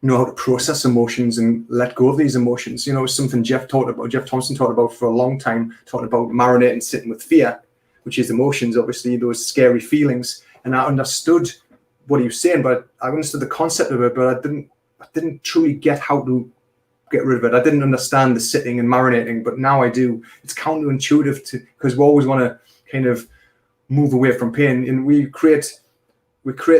know how to process emotions and let go of these emotions. It's something Jeff Thompson taught about for a long time, talking about marinating, sitting with fear, which is emotions, obviously, those scary feelings. And I understood what he was saying, but I understood the concept of it, but I didn't truly get how to get rid of it. I didn't understand the sitting and marinating, but now I do. It's counterintuitive because we always want to kind of move away from pain, and we create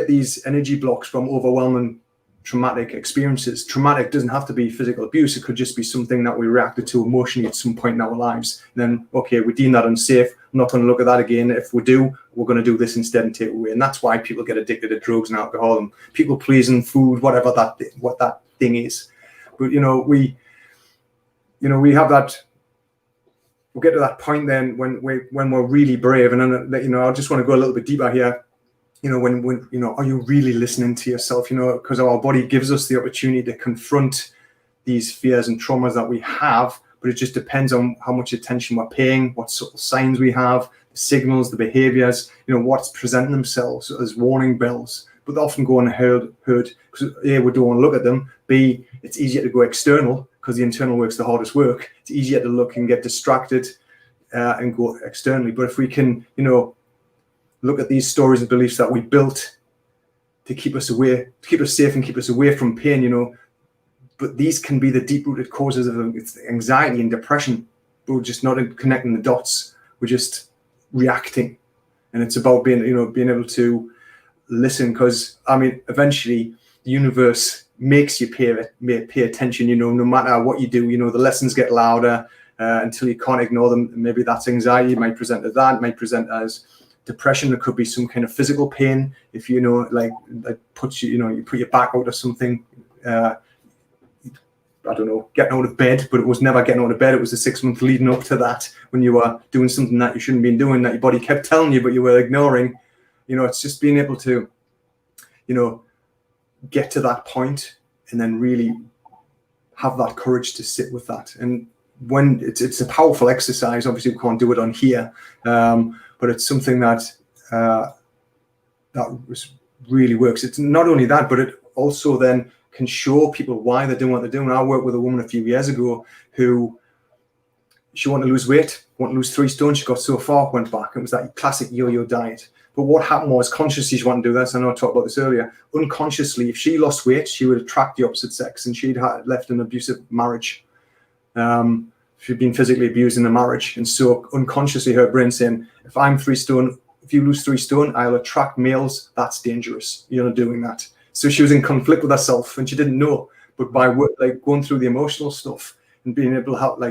these energy blocks from overwhelming traumatic experiences. Traumatic doesn't have to be physical abuse. It could just be something that we reacted to emotionally at some point in our lives. And then, okay, we deem that unsafe. I'm not going to look at that again. If we do, we're going to do this instead and take it away. And that's why people get addicted to drugs and alcohol and people pleasing, food, whatever what that thing is. But we have that. We'll get to that point then when we're really brave. And then I just want to go a little bit deeper here. When are you really listening to yourself? Because our body gives us the opportunity to confront these fears and traumas that we have, but it just depends on how much attention we're paying, what sort of signs we have, the signals, the behaviors, what's presenting themselves as warning bells. But they often go unheard because A, we don't want to look at them. B, it's easier to go external because the internal work's the hardest work. It's easier to look and get distracted and go externally. But if we can, look at these stories and beliefs that we built to keep us away, to keep us safe and keep us away from pain, but these can be the deep-rooted causes of anxiety and depression. we're just not connecting the dots. We're just reacting, and it's about being able to listen, because I mean, eventually the universe makes you pay attention. No matter what you do, the lessons get louder until you can't ignore them. Maybe that's anxiety. It might present as that. It might present as depression. It could be some kind of physical pain. If like puts you put your back out or something. I don't know, getting out of bed, but it was never getting out of bed. It was the 6 months leading up to that, when you were doing something that you shouldn't be doing, that your body kept telling you, but you were ignoring. It's just being able to, get to that point and then really have that courage to sit with that. And when it's a powerful exercise, obviously we can't do it on here, but it's something that really works. It's not only that, but it also then can show people why they're doing what they're doing. I worked with a woman a few years ago who, she wanted to lose weight, wanted to lose 3 stone. She got so far, went back. It was that classic yo-yo diet. But what happened was, consciously she wanted to do this. I know I talked about this earlier. Unconsciously, if she lost weight, she would attract the opposite sex, and she'd left an abusive marriage. She'd been physically abused in a marriage. And so unconsciously her brain saying, if I'm 3 stone, if you lose 3 stone, I'll attract males. That's dangerous. You're not doing that. So she was in conflict with herself, and she didn't know. But by going through the emotional stuff and being able to help,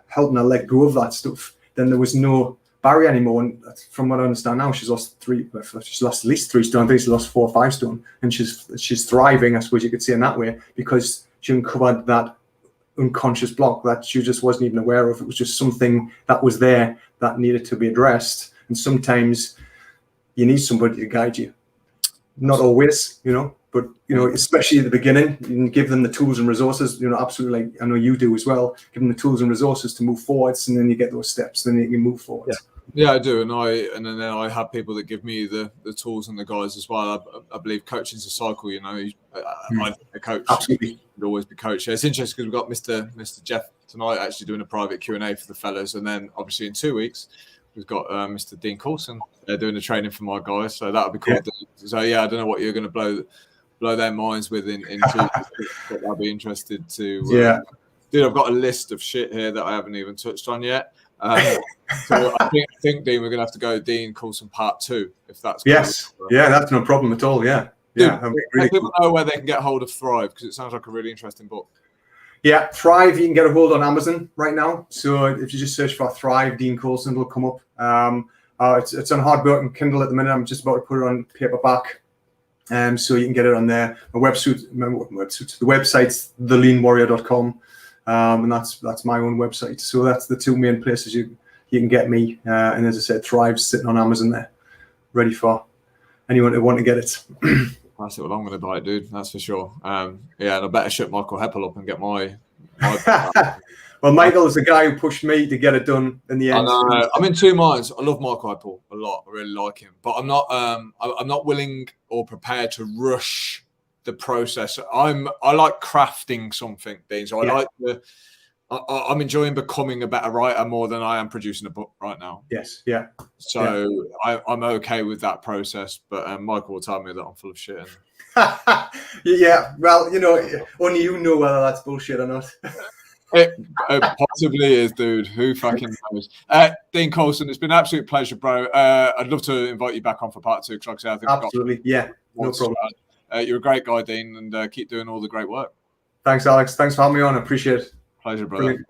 helping her let go of that stuff, then there was no barrier anymore. And from what I understand now, she's lost at least 3 stone. I think she lost 4 or 5 stone, and she's thriving, I suppose you could say, in that way, because she uncovered that unconscious block that she just wasn't even aware of. It was just something that was there that needed to be addressed. And sometimes you need somebody to guide you. Not always, but especially at the beginning, you can give them the tools and resources. Absolutely, like I know you do as well. Give them the tools and resources to move forwards, and then you get those steps. Then you can move forwards. Yeah, I do, and then I have people that give me the tools and the guides as well. I believe coaching is a cycle. A coach Absolutely would always be coached. Yeah, it's interesting because we've got Mr. Jeff tonight actually doing a private Q&A for the fellas, and then obviously in 2 weeks we've got Mr. Dean Coulson doing the training for my guys. So that'll be cool. Yeah. So I don't know what you're going to blow their minds with in 2 weeks, but I'll be interested to. Dude, I've got a list of shit here that I haven't even touched on yet. So I think Dean, we're going to have to go Dean Coulson part 2, if that's yes. Cool. Yeah, that's no problem at all. Yeah. Dude, let people know where they can get hold of Thrive, because it sounds like a really interesting book. Yeah, Thrive, you can get a hold on Amazon right now. So if you just search for Thrive, Dean Coulson, it'll come up. It's on hardback and Kindle at the minute. I'm just about to put it on paperback. So you can get it on there. The website's theleanwarrior.com. And that's my own website. So that's the 2 main places you can get me. And as I said, Thrive's sitting on Amazon there, ready for anyone to want to get it. That's what I'm going to buy it, dude. That's for sure. And I better shut Michael Heppel up and get my Well, Michael is the guy who pushed me to get it done in the end. I'm in 2 minds. I love Michael Heppel a lot. I really like him, but I'm not willing or prepared to rush the process. I like crafting something, Dean. So I'm enjoying becoming a better writer more than I am producing a book right now. Yes, yeah. So yeah. I'm okay with that process, but Michael will tell me that I'm full of shit. Yeah, well, only you know whether that's bullshit or not. It possibly is, dude. Who fucking knows? Dean Coulson, it's been an absolute pleasure, bro. I'd love to invite you back on for part 2, because like I said, I think absolutely, no problem. You're a great guy, Dean, and keep doing all the great work. Thanks, Alex. Thanks for having me on. I appreciate it. Pleasure, brother. Brilliant.